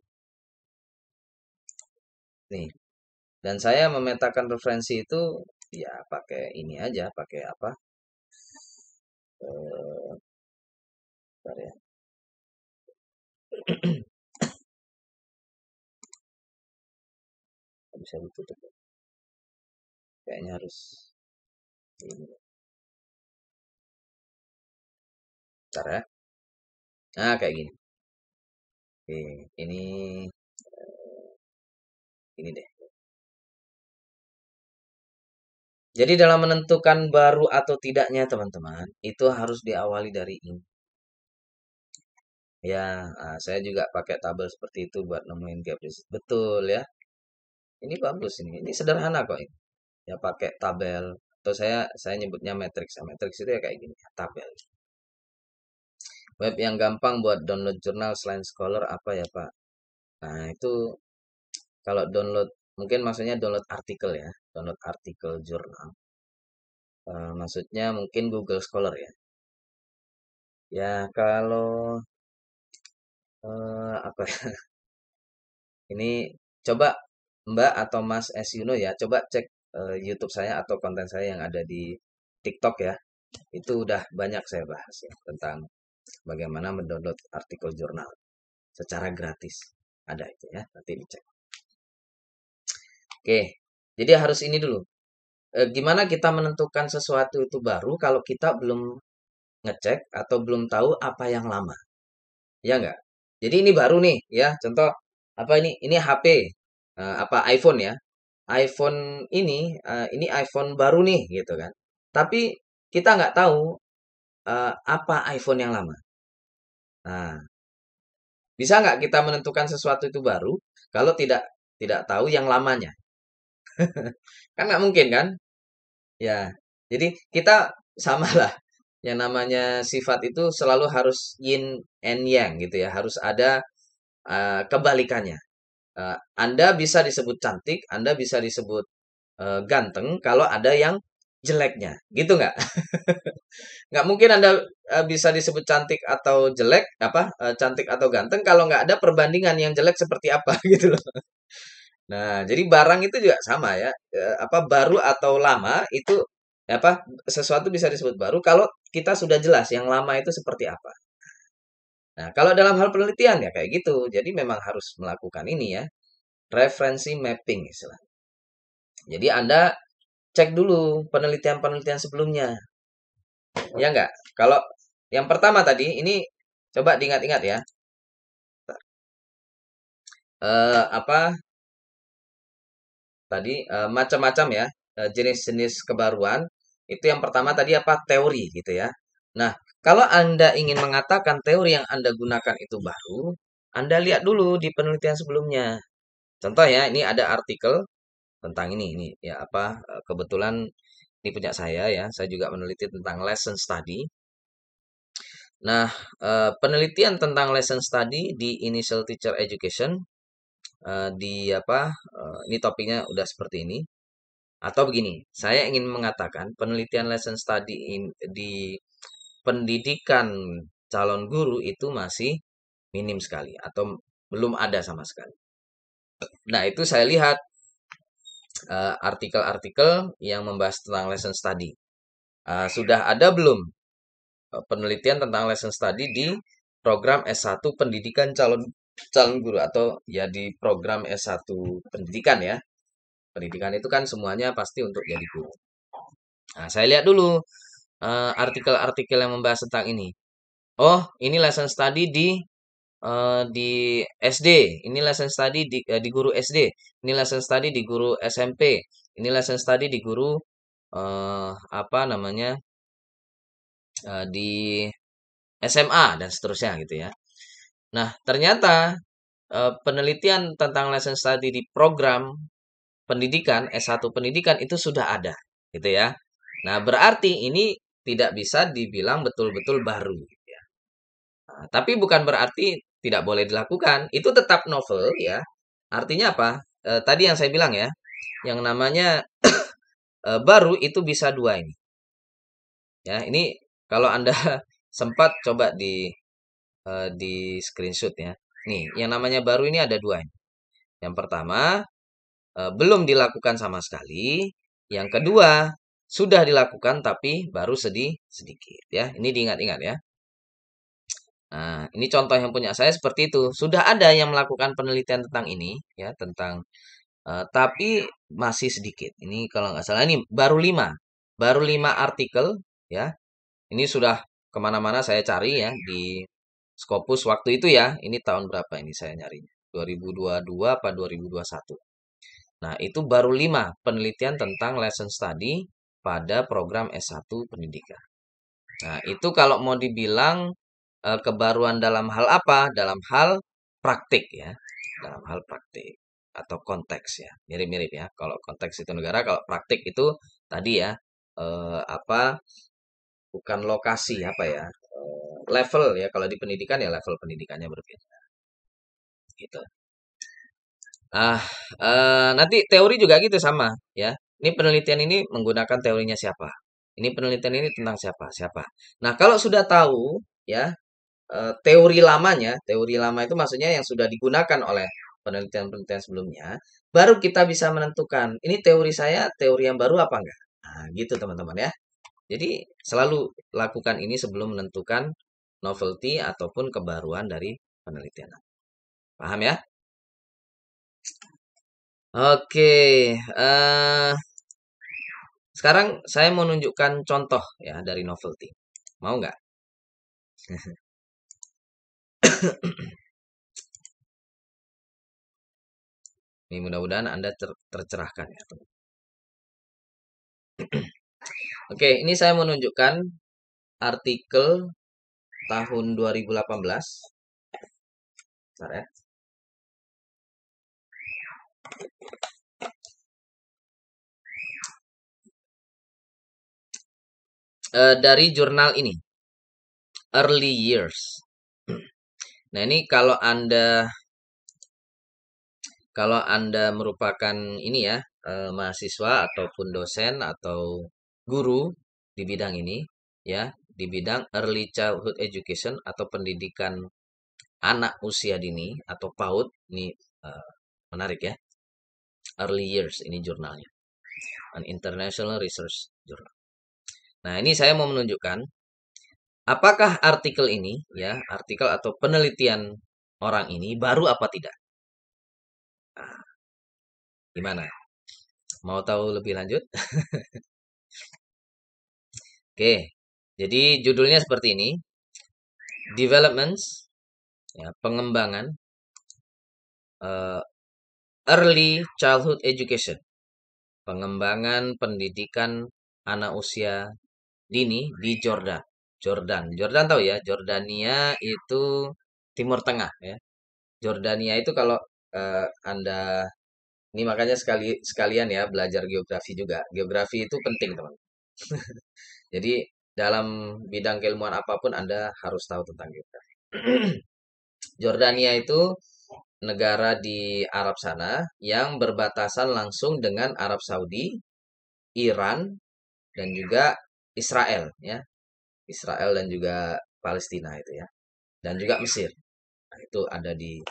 Nih, dan saya memetakan referensi itu ya pakai ini aja, pakai apa? Eh, bentar ya. Bisa ditutup. Kayaknya harus ini. Bentar ya. Nah, kayak gini. Oke, ini deh. Jadi dalam menentukan baru atau tidaknya teman-teman, itu harus diawali dari ini. Ya, saya juga pakai tabel seperti itu buat nemuin gap di situ. Betul ya. Ini bagus ini. Ini sederhana kok ini. Ya pakai tabel. Atau saya nyebutnya matrix. Matrix itu ya kayak gini, ya, tabel. Web yang gampang buat download jurnal selain Scholar apa ya, Pak? Nah, itu kalau download mungkin maksudnya download artikel ya, download artikel jurnal. Maksudnya mungkin Google Scholar ya. Ya kalau apa ya? Ini coba Mbak atau Mas S Yuno ya, coba cek YouTube saya atau konten saya yang ada di TikTok ya. Itu udah banyak saya bahas ya tentang bagaimana mendownload artikel jurnal secara gratis. Ada itu ya, nanti dicek. Oke, jadi harus ini dulu. Gimana kita menentukan sesuatu itu baru kalau kita belum ngecek atau belum tahu apa yang lama? Ya enggak? Jadi ini baru nih ya, contoh apa ini? Ini HP, apa iPhone ya. iPhone ini iPhone baru nih gitu kan. Tapi kita nggak tahu apa iPhone yang lama. Nah, bisa nggak kita menentukan sesuatu itu baru kalau tidak tidak tahu yang lamanya? Kan nggak mungkin kan? Ya, jadi kita samalah. Yang namanya sifat itu selalu harus yin and yang gitu ya. Harus ada kebalikannya. Anda bisa disebut cantik, Anda bisa disebut ganteng kalau ada yang jeleknya, gitu nggak? Nggak mungkin Anda bisa disebut cantik atau jelek, cantik atau ganteng kalau nggak ada perbandingan yang jelek seperti apa gitu loh. Nah, jadi barang itu juga sama ya, baru atau lama itu sesuatu bisa disebut baru kalau kita sudah jelas yang lama itu seperti apa. Nah, kalau dalam hal penelitian ya kayak gitu. Jadi memang harus melakukan ini ya. referensi mapping istilah. Jadi Anda cek dulu penelitian-penelitian sebelumnya. Ya enggak? Kalau yang pertama tadi ini coba diingat-ingat ya. Apa tadi macam-macam ya jenis-jenis kebaruan. Itu yang pertama tadi apa? Teori gitu ya. Nah, kalau Anda ingin mengatakan teori yang Anda gunakan itu baru, Anda lihat dulu di penelitian sebelumnya. Contoh ya, ini ada artikel tentang ini ya apa kebetulan ini punya saya ya. Saya juga meneliti tentang lesson study. Nah, penelitian tentang lesson study di initial teacher education di apa ini topiknya udah seperti ini. Atau begini, saya ingin mengatakan penelitian lesson study di pendidikan calon guru itu masih minim sekali atau belum ada sama sekali. Nah, itu saya lihat artikel-artikel yang membahas tentang lesson study. Sudah ada belum penelitian tentang lesson study di program S1 pendidikan calon calon guru atau ya di program S1 pendidikan ya. Pendidikan itu kan semuanya pasti untuk jadi guru. Nah, saya lihat dulu artikel-artikel yang membahas tentang ini. Oh, ini lesson study di SD. Ini lesson study di guru SD. Ini lesson study di guru SMP. Ini lesson study di guru apa namanya di SMA dan seterusnya gitu ya. Nah, ternyata penelitian tentang lesson study di program pendidikan S1 pendidikan itu sudah ada gitu ya. Nah, berarti ini tidak bisa dibilang betul-betul baru gitu ya. Nah, tapi bukan berarti tidak boleh dilakukan. Itu tetap novel ya. Artinya apa? Tadi yang saya bilang ya, yang namanya baru itu bisa dua ini. Ya, ini kalau Anda sempat coba di screenshot ya. Nih, yang namanya baru ini ada dua ini. Yang pertama, belum dilakukan sama sekali. Yang kedua, sudah dilakukan tapi baru sedikit ya. Ini diingat-ingat ya. Nah, ini contoh yang punya saya seperti itu. Sudah ada yang melakukan penelitian tentang ini ya, tentang tapi masih sedikit. Ini kalau nggak salah ini baru 5 artikel ya. Ini sudah kemana-mana saya cari ya di Scopus waktu itu ya. Ini tahun berapa ini saya nyarinya? 2022 apa 2021? Nah, itu baru 5 penelitian tentang lesson study pada program S1 pendidikan. Nah, itu kalau mau dibilang kebaruan dalam hal apa? Dalam hal praktik ya. Dalam hal praktik atau konteks ya. Mirip-mirip ya. Kalau konteks itu negara, kalau praktik itu tadi ya apa bukan lokasi apa ya? Level ya. Kalau di pendidikan ya level pendidikannya berbeda. Gitu. Ah, nanti teori juga gitu sama ya. Ini penelitian ini menggunakan teorinya siapa? Ini penelitian ini tentang siapa? Siapa? Nah, kalau sudah tahu ya teori lamanya, teori lama itu maksudnya yang sudah digunakan oleh penelitian-penelitian sebelumnya, baru kita bisa menentukan ini teori saya teori yang baru apa enggak. Nah, gitu teman-teman ya. Jadi selalu lakukan ini sebelum menentukan novelty ataupun kebaruan dari penelitian. Paham ya? Oke, sekarang saya mau nunjukkan contoh ya dari novelty. Mau nggak? Ini mudah-mudahan Anda tercerahkan ya, teman. Oke, ini saya mau nunjukkan artikel tahun 2018. Bentar ya. Dari jurnal ini, Early Years. Nah, ini kalau Anda merupakan ini ya, mahasiswa ataupun dosen atau guru di bidang ini ya, di bidang early childhood education atau pendidikan anak usia dini atau PAUD, ini menarik ya. Early Years ini jurnalnya. An International Research Journal. Nah, ini saya mau menunjukkan apakah artikel ini ya, artikel atau penelitian orang ini baru apa tidak. Gimana? Mau tahu lebih lanjut? Oke, jadi judulnya seperti ini. Developments, ya, pengembangan eh, early childhood education. Pengembangan pendidikan anak usia dini di Jordan. Jordan tahu ya, Jordania itu Timur Tengah ya. Jordania itu kalau Anda ini makanya sekalian ya belajar geografi juga. Geografi itu penting, teman. Jadi dalam bidang keilmuan apapun Anda harus tahu tentang geografi. Jordania itu negara di Arab sana yang berbatasan langsung dengan Arab Saudi, Iran, dan juga Israel ya. Israel dan juga Palestina itu ya. Dan juga Mesir. Nah, itu ada di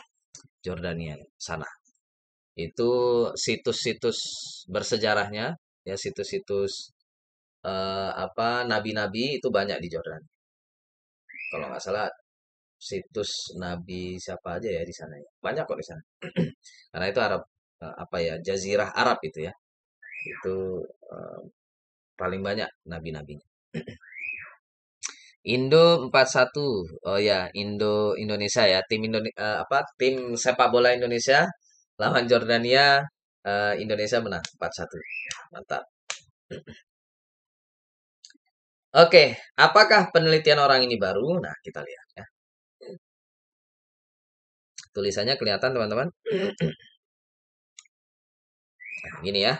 Jordania sana. Itu situs-situs bersejarahnya ya, situs-situs apa nabi-nabi itu banyak di Jordan. Kalau nggak salah situs nabi siapa aja ya di sana ya. Banyak kok di sana. Karena itu Arab apa ya, Jazirah Arab itu ya. Itu eh, paling banyak nabi-nabinya. Indo 4-1. Oh ya, Indonesia ya. Tim sepak bola Indonesia lawan Jordania, Indonesia menang 4-1. Mantap. Oke, apakah penelitian orang ini baru? Nah, kita lihat ya. Tulisannya kelihatan, teman-teman. Nah, gini ya.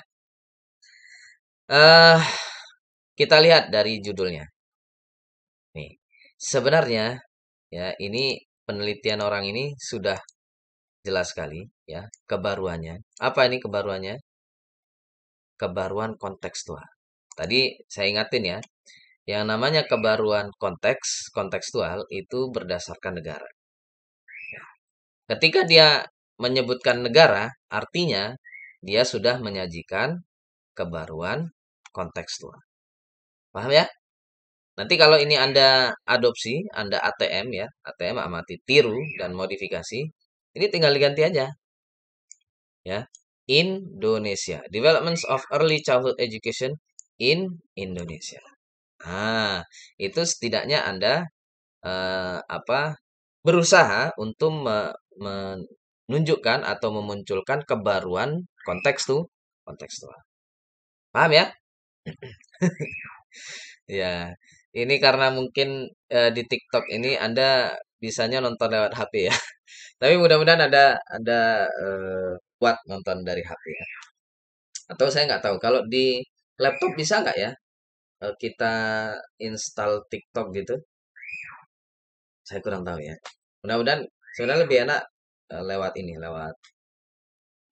Eh, kita lihat dari judulnya. Nih, sebenarnya ya ini penelitian orang ini sudah jelas sekali ya kebaruannya. Apa ini kebaruannya? Kebaruan kontekstual. Tadi saya ingatin ya, yang namanya kebaruan kontekstual itu berdasarkan negara. Ketika dia menyebutkan negara, artinya dia sudah menyajikan kebaruan kontekstual. Paham ya? Nanti kalau ini Anda adopsi, Anda ATM ya, ATM amati, tiru, dan modifikasi, ini tinggal diganti aja. Ya, Indonesia. Developments of Early Childhood Education in Indonesia. Nah, itu setidaknya Anda apa berusaha untuk menunjukkan atau memunculkan kebaruan kontekstual. Paham ya? Ya, ini karena mungkin di TikTok ini Anda bisanya nonton lewat HP ya. Tapi mudah-mudahan ada kuat nonton dari HP ya. Atau saya nggak tahu kalau di laptop bisa nggak ya kita install TikTok gitu? Saya kurang tahu ya. Mudah-mudahan sebenarnya lebih enak lewat ini, lewat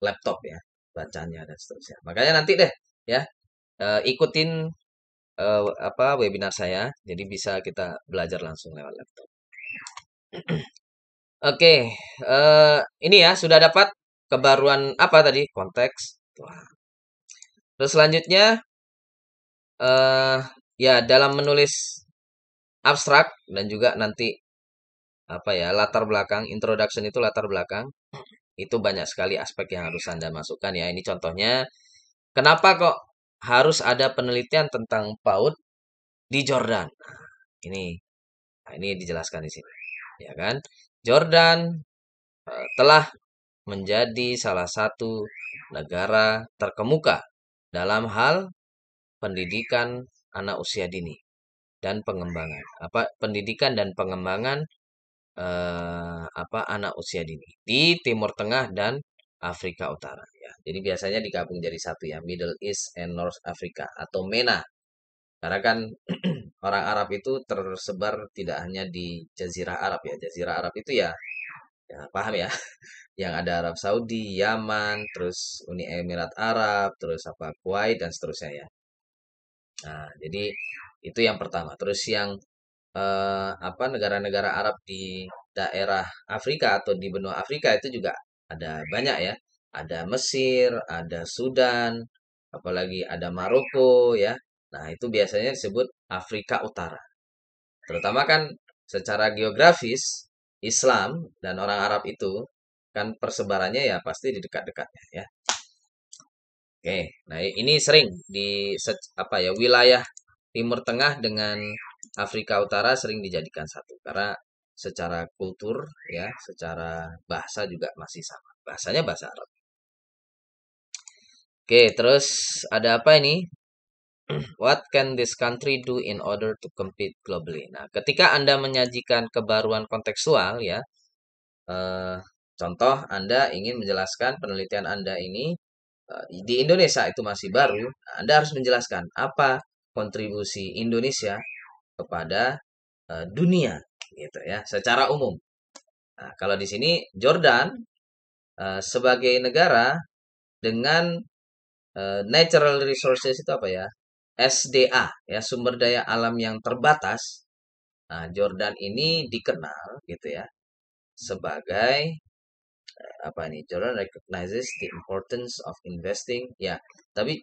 laptop ya bacanya dan seterusnya. Makanya nanti deh ya ikutin apa webinar saya, jadi bisa kita belajar langsung lewat laptop. Oke, ini ya sudah dapat kebaruan apa tadi konteks. Wah. Terus selanjutnya ya dalam menulis abstrak dan juga nanti apa ya latar belakang introduction itu latar belakang itu banyak sekali aspek yang harus Anda masukkan ya. Ini contohnya kenapa kok harus ada penelitian tentang PAUD di Jordan. Ini dijelaskan di sini ya kan. Jordan telah menjadi salah satu negara terkemuka dalam hal pendidikan anak usia dini dan pengembangan pendidikan dan pengembangan anak usia dini di Timur Tengah dan Afrika Utara ya. Jadi biasanya digabung jadi satu ya, Middle East and North Africa atau MENA. Karena kan orang Arab itu tersebar tidak hanya di Jazirah Arab ya. Jazirah Arab itu ya, ya paham ya, yang ada Arab Saudi, Yaman, terus Uni Emirat Arab, terus apa Kuwait dan seterusnya ya. Nah, jadi itu yang pertama. Terus yang negara-negara Arab di daerah Afrika atau di benua Afrika itu juga ada banyak ya. Ada Mesir, ada Sudan, apalagi ada Maroko ya. Nah, itu biasanya disebut Afrika Utara. Terutama kan secara geografis Islam dan orang Arab itu kan persebarannya ya pasti di dekat-dekatnya ya. Oke, nah ini sering di apa ya, wilayah Timur Tengah dengan Afrika Utara sering dijadikan satu karena secara kultur ya, secara bahasa juga masih sama. Bahasanya bahasa Arab. Oke, terus ada apa ini? What can this country do in order to compete globally? Nah, ketika Anda menyajikan kebaruan kontekstual ya, eh, contoh Anda ingin menjelaskan penelitian Anda ini di Indonesia itu masih baru, Anda harus menjelaskan apa kontribusi Indonesia kepada dunia gitu ya, secara umum. Nah, kalau di sini Jordan sebagai negara dengan natural resources itu apa ya? SDA ya, sumber daya alam yang terbatas. Nah, Jordan ini dikenal gitu ya sebagai apa ini? Jordan recognizes the importance of investing ya. Tapi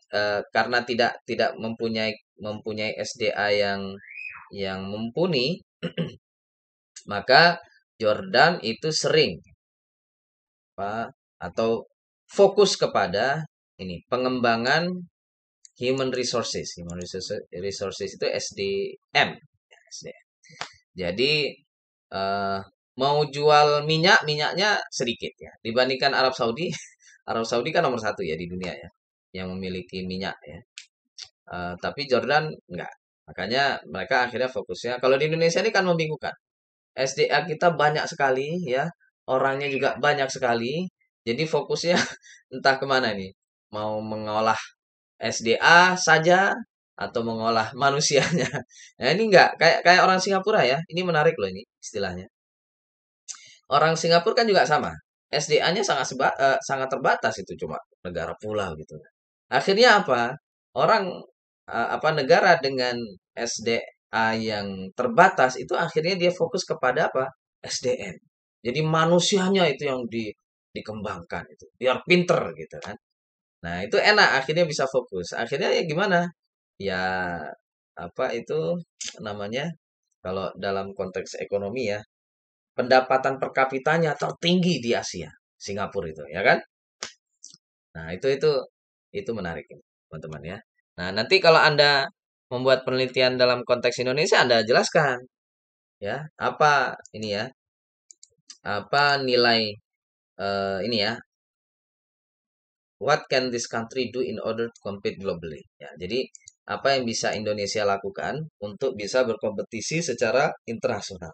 karena tidak mempunyai SDA yang mumpuni, maka Jordan itu sering apa atau fokus kepada ini pengembangan human resources. Human resources itu SDM. SDM. Jadi eh, mau jual minyaknya sedikit ya dibandingkan Arab Saudi. Arab Saudi kan nomor satu ya di dunia ya yang memiliki minyak ya. Tapi Jordan enggak. Makanya mereka akhirnya fokusnya. Kalau di Indonesia ini kan membingungkan. SDA kita banyak sekali ya, orangnya juga banyak sekali. Jadi fokusnya entah kemana nih. Mau mengolah SDA saja atau mengolah manusianya. Nah ini enggak kayak kayak orang Singapura ya. Ini menarik loh ini istilahnya. Orang Singapura kan juga sama. SDA-nya sangat terbatas itu cuma negara pulau gitu. Akhirnya apa? Orang apa negara dengan SDA yang terbatas itu akhirnya dia fokus kepada apa? SDM. Jadi manusianya itu yang dikembangkan itu. Biar pinter gitu kan. Nah, itu enak akhirnya bisa fokus. Akhirnya ya gimana? Ya apa itu namanya? Kalau dalam konteks ekonomi ya, pendapatan per kapitanya tertinggi di Asia, Singapura itu, ya kan? Nah, itu menarik ini, teman-teman ya. Nah, nanti kalau Anda membuat penelitian dalam konteks Indonesia, Anda jelaskan ya, apa ini ya, apa nilai ini ya, what can this country do in order to compete globally? Ya, jadi apa yang bisa Indonesia lakukan untuk bisa berkompetisi secara internasional?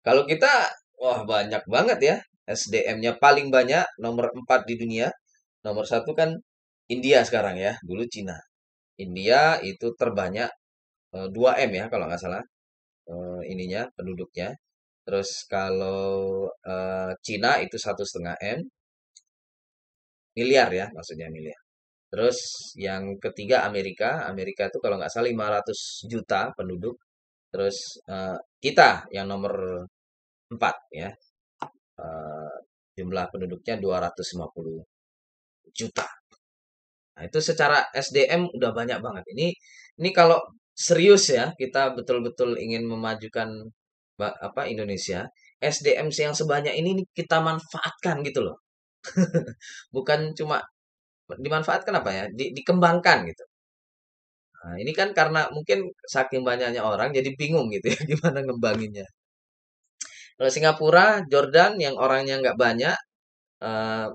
Kalau kita, wah banyak banget ya, SDM-nya paling banyak, nomor 4 di dunia. Nomor satu kan India sekarang ya, dulu Cina. India itu terbanyak 2M ya kalau nggak salah ininya penduduknya. Terus kalau Cina itu 1,5 M miliar ya, maksudnya miliar. Terus yang ketiga Amerika, Amerika itu kalau nggak salah 500 juta penduduk. Terus kita yang nomor 4 ya, eh, jumlah penduduknya 250 juta. Nah, itu secara SDM udah banyak banget. Ini kalau serius ya, kita betul-betul ingin memajukan apa Indonesia, SDM yang sebanyak ini nih kita manfaatkan gitu loh. Bukan cuma dimanfaatkan apa ya, dikembangkan gitu. Nah, ini kan karena mungkin saking banyaknya orang jadi bingung gitu ya gimana ngembanginnya. Kalau Singapura, Jordan yang orangnya nggak banyak,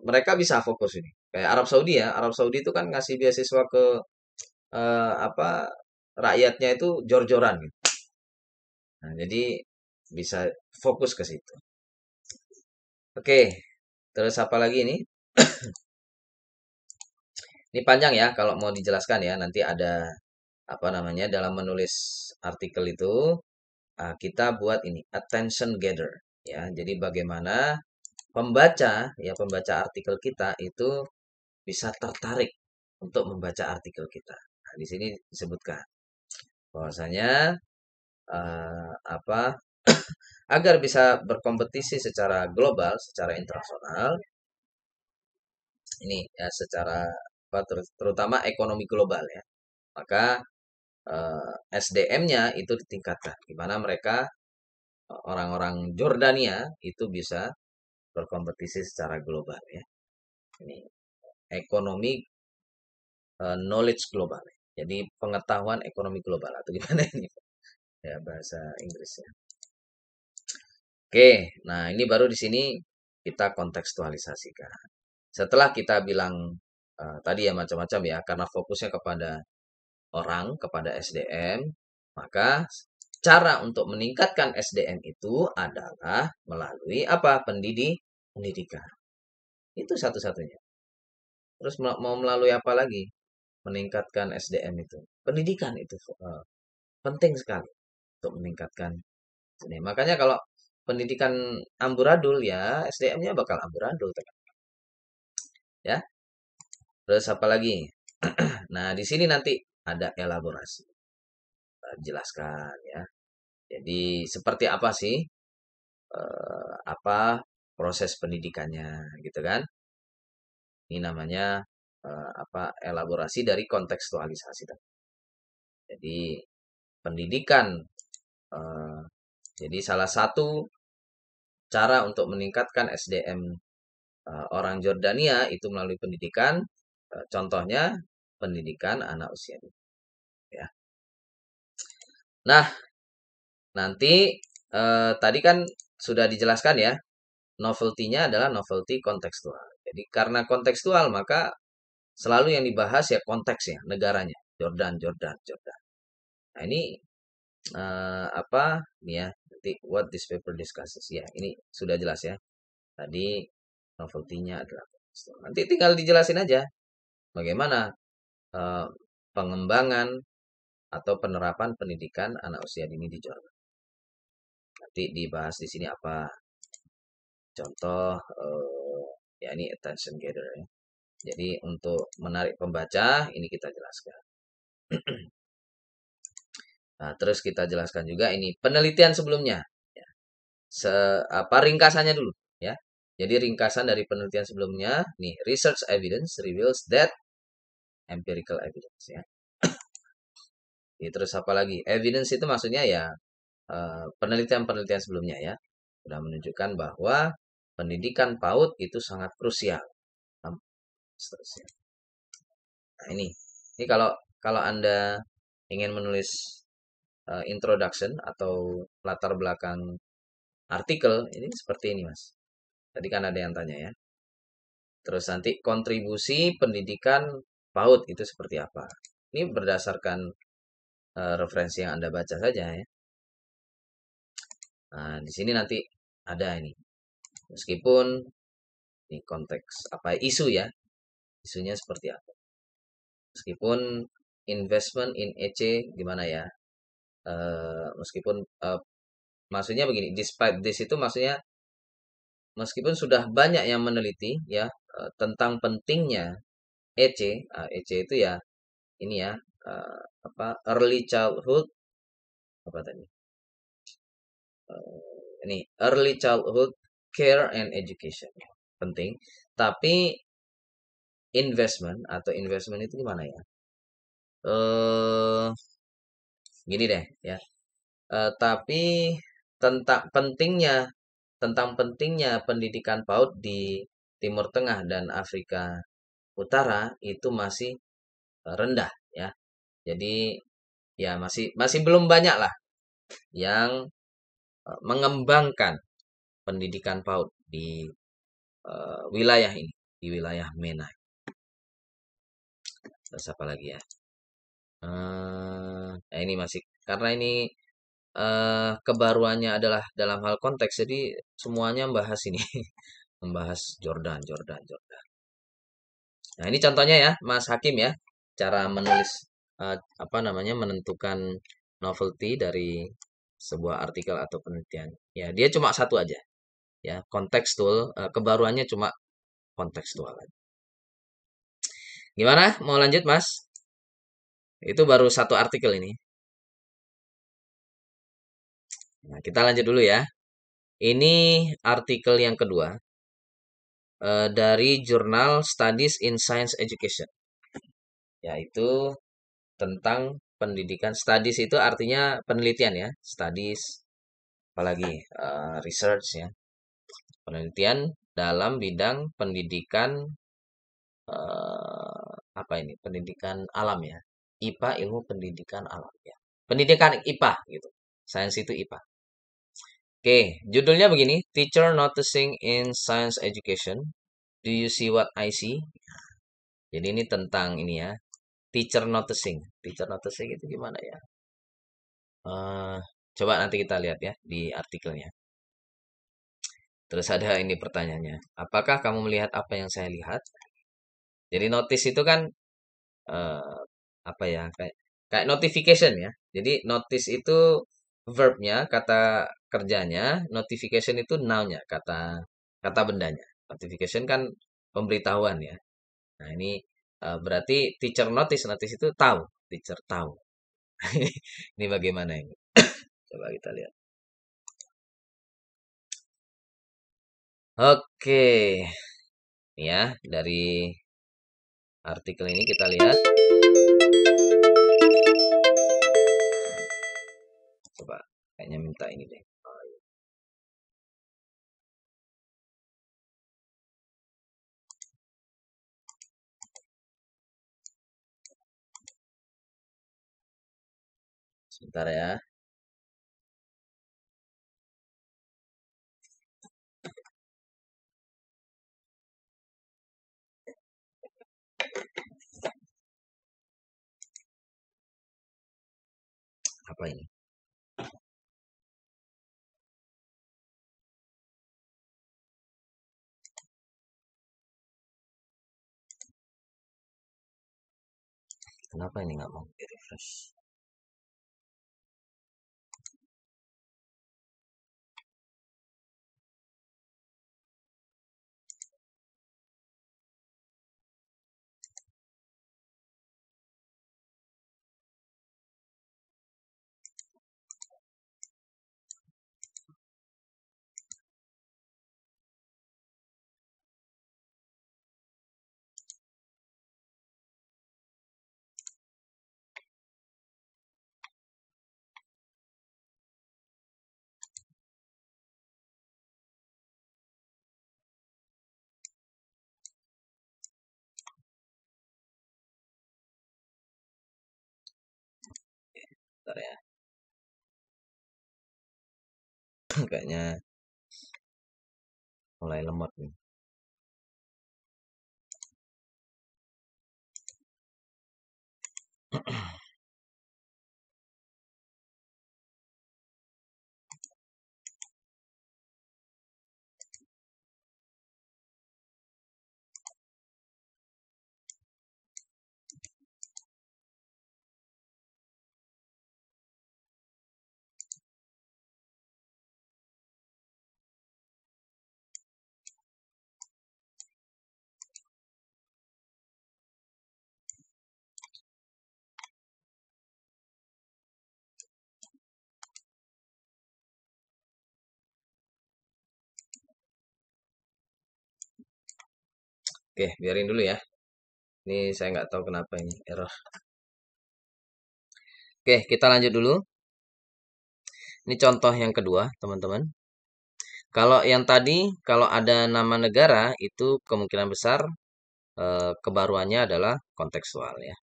mereka bisa fokus ini. Kayak Arab Saudi ya, Arab Saudi itu kan ngasih beasiswa ke apa rakyatnya itu jor-joran gitu. Nah, jadi bisa fokus ke situ. Oke, terus apa lagi ini? Ini panjang ya kalau mau dijelaskan ya. Nanti ada apa namanya dalam menulis artikel itu kita buat ini attention gather ya. Jadi bagaimana pembaca artikel kita itu bisa tertarik untuk membaca artikel kita. Nah, di sini disebutkan bahwasanya apa agar bisa berkompetisi secara global, secara internasional, ini ya secara apa, terutama ekonomi global ya. Maka SDM-nya itu ditingkatkan, di mana mereka orang-orang Jordania itu bisa berkompetisi secara global ya. Ini ekonomi knowledge global. Jadi pengetahuan ekonomi global atau gimana ini ya bahasa Inggrisnya. Oke, nah ini baru di sini kita kontekstualisasikan. Setelah kita bilang tadi ya macam-macam ya, karena fokusnya kepada orang, kepada SDM, maka cara untuk meningkatkan SDM itu adalah melalui apa? Pendidikan. Itu satu-satunya. Terus mau melalui apa lagi? Meningkatkan SDM itu. Pendidikan itu penting sekali untuk meningkatkan SDM. Makanya kalau pendidikan amburadul ya SDM-nya bakal amburadul, ya. Terus apa lagi? Nah, di sini nanti ada elaborasi. Jelaskan ya. Jadi seperti apa sih apa proses pendidikannya gitu kan? Ini namanya apa elaborasi dari kontekstualisasi. Jadi pendidikan eh, jadi salah satu cara untuk meningkatkan SDM orang Jordania itu melalui pendidikan. Contohnya pendidikan anak usia dini. Ya. Nah, nanti tadi kan sudah dijelaskan ya, novelty-nya adalah novelty kontekstual. Jadi karena kontekstual maka selalu yang dibahas ya konteksnya, negaranya. Jordan, Jordan, Jordan. Nah, ini apa ini ya? Nanti what this paper discusses ya. Ini sudah jelas ya. Tadi novelty-nya adalah kontekstual. Nanti tinggal dijelasin aja bagaimana eh, pengembangan atau penerapan pendidikan anak usia dini di Jordan. Nanti dibahas di sini apa contoh ya ini attention gather ya. Jadi untuk menarik pembaca ini kita jelaskan. Nah, terus kita jelaskan juga ini penelitian sebelumnya. Ya. Apa ringkasannya dulu ya. Jadi ringkasan dari penelitian sebelumnya nih research evidence reveals that empirical evidence ya. Jadi, terus apa lagi? Evidence itu maksudnya ya penelitian-penelitian sebelumnya ya sudah menunjukkan bahwa pendidikan PAUD itu sangat krusial. Seterusnya. Nah, ini kalau kalau Anda ingin menulis introduction atau latar belakang artikel ini seperti ini Mas. Tadi kan ada yang tanya ya. Terus nanti kontribusi pendidikan PAUD itu seperti apa? Ini berdasarkan referensi yang Anda baca saja ya. Nah, di sini nanti ada ini. Meskipun ini konteks apa isu ya. Isunya seperti apa? Meskipun investment in EC gimana ya? Meskipun maksudnya begini, despite this itu maksudnya meskipun sudah banyak yang meneliti ya tentang pentingnya EC, EC itu ya ini ya apa early childhood apa tadi? Ini early childhood care and education penting, tapi investment itu gimana ya? Eh gini deh ya. Tapi tentang pentingnya pendidikan PAUD di Timur Tengah dan Afrika Utara itu masih rendah ya. Jadi ya masih masih belum banyak lah yang mengembangkan pendidikan PAUD di wilayah ini, di wilayah MENA. Terus apa lagi ya? Nah ini masih karena ini kebaruannya adalah dalam hal konteks, jadi semuanya membahas ini, membahas Jordan, Jordan, Jordan. Nah ini contohnya ya, Mas Hakim ya, cara menulis apa namanya menentukan novelty dari sebuah artikel atau penelitian. Ya dia cuma satu aja, ya kontekstual, kebaruannya cuma kontekstual. Gimana? Mau lanjut Mas? Itu baru satu artikel ini. Nah kita lanjut dulu ya. Ini artikel yang kedua dari jurnal Studies in Science Education, yaitu tentang pendidikan. Studies itu artinya penelitian ya, studies, apalagi research ya, penelitian dalam bidang pendidikan apa ini? Pendidikan alam ya. IPA ilmu pendidikan alam ya. Pendidikan IPA gitu. Sains itu IPA. Oke, judulnya begini, Teacher Noticing in Science Education. Do you see what I see? Jadi ini tentang ini ya, teacher noticing. Teacher noticing itu gimana ya? Eh, coba nanti kita lihat ya di artikelnya. Terus ada ini pertanyaannya. Apakah kamu melihat apa yang saya lihat? Jadi notice itu kan eh, apa ya? Kayak notification ya. Jadi notice itu verbnya, kata kerjanya, notification itu noun-nya, kata kata bendanya. Notification kan pemberitahuan ya. Nah, ini berarti teacher notice, notice itu tahu, teacher tahu. Ini bagaimana ini? Coba kita lihat. Oke, ini ya dari artikel ini kita lihat. Coba kayaknya minta ini deh. Sebentar ya. Apa ini? Kenapa ini nggak mau di refresh? Bentar ya. Kayaknya mulai lemot nih. Oke, biarin dulu ya. Ini saya nggak tahu kenapa ini error. Oke, kita lanjut dulu. Ini contoh yang kedua, teman-teman. Kalau yang tadi, kalau ada nama negara, itu kemungkinan besar kebaruannya adalah kontekstual ya.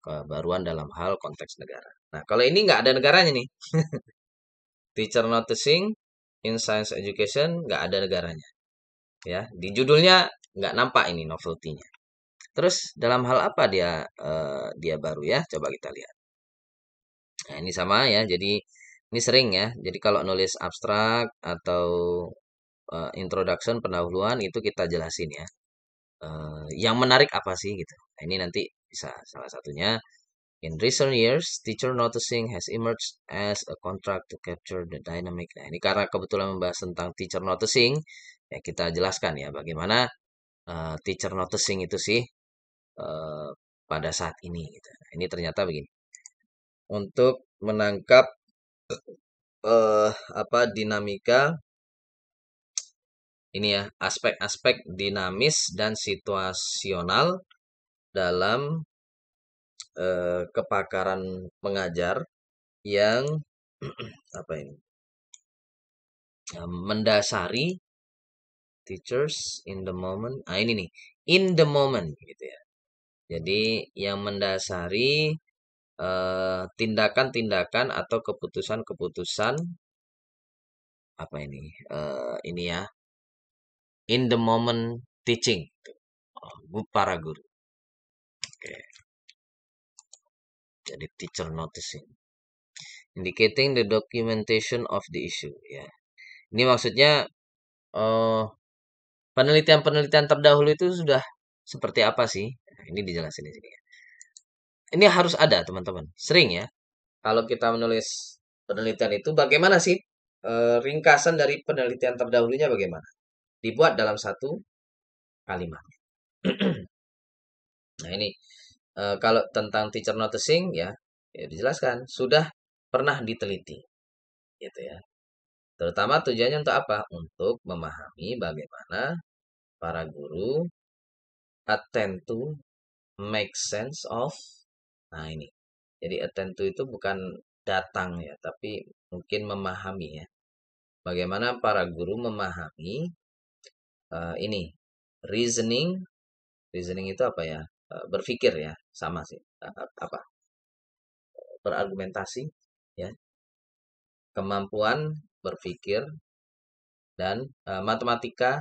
Kebaruan dalam hal konteks negara. Nah, kalau ini nggak ada negaranya nih. Teacher noticing in science education nggak ada negaranya. Ya, di judulnya nggak nampak ini novelty-nya. Terus dalam hal apa dia baru ya? Coba kita lihat. Nah, ini sama ya. Jadi ini sering ya. Jadi kalau nulis abstrak atau introduction pendahuluan itu kita jelasin ya. Yang menarik apa sih gitu. Nah, ini nanti bisa salah satunya. In recent years, teacher noticing has emerged as a contract to capture the dynamic. Nah, ini karena kebetulan membahas tentang teacher noticing, ya kita jelaskan ya bagaimana teacher noticing itu sih uh, pada saat ini. Gitu. Nah, ini ternyata begini. Untuk menangkap apa dinamika ini ya aspek-aspek dinamis dan situasional dalam kepakaran mengajar yang apa ini mendasari teachers in the moment. Ah ini nih in the moment gitu ya. Jadi yang mendasari tindakan-tindakan atau keputusan-keputusan apa ini ya, in the moment teaching. Para guru. Oke. Jadi teacher noticing, indicating the documentation of the issue. Ya, ini maksudnya eh, penelitian-penelitian terdahulu itu sudah seperti apa sih? Nah, ini dijelasin di sini. Ini harus ada teman-teman. Sering ya, kalau kita menulis penelitian itu bagaimana sih ringkasan dari penelitian terdahulunya bagaimana? Dibuat dalam satu kalimat. Nah ini kalau tentang teacher noticing ya, ya dijelaskan sudah pernah diteliti, gitu ya. Terutama tujuannya untuk apa? Untuk memahami bagaimana para guru attend to, make sense of. Nah ini. Jadi attend to itu bukan datang ya, tapi mungkin memahami ya. Bagaimana para guru memahami ini reasoning. Reasoning itu apa ya? Berpikir ya, sama sih. Apa? Berargumentasi ya, kemampuan berpikir dan matematika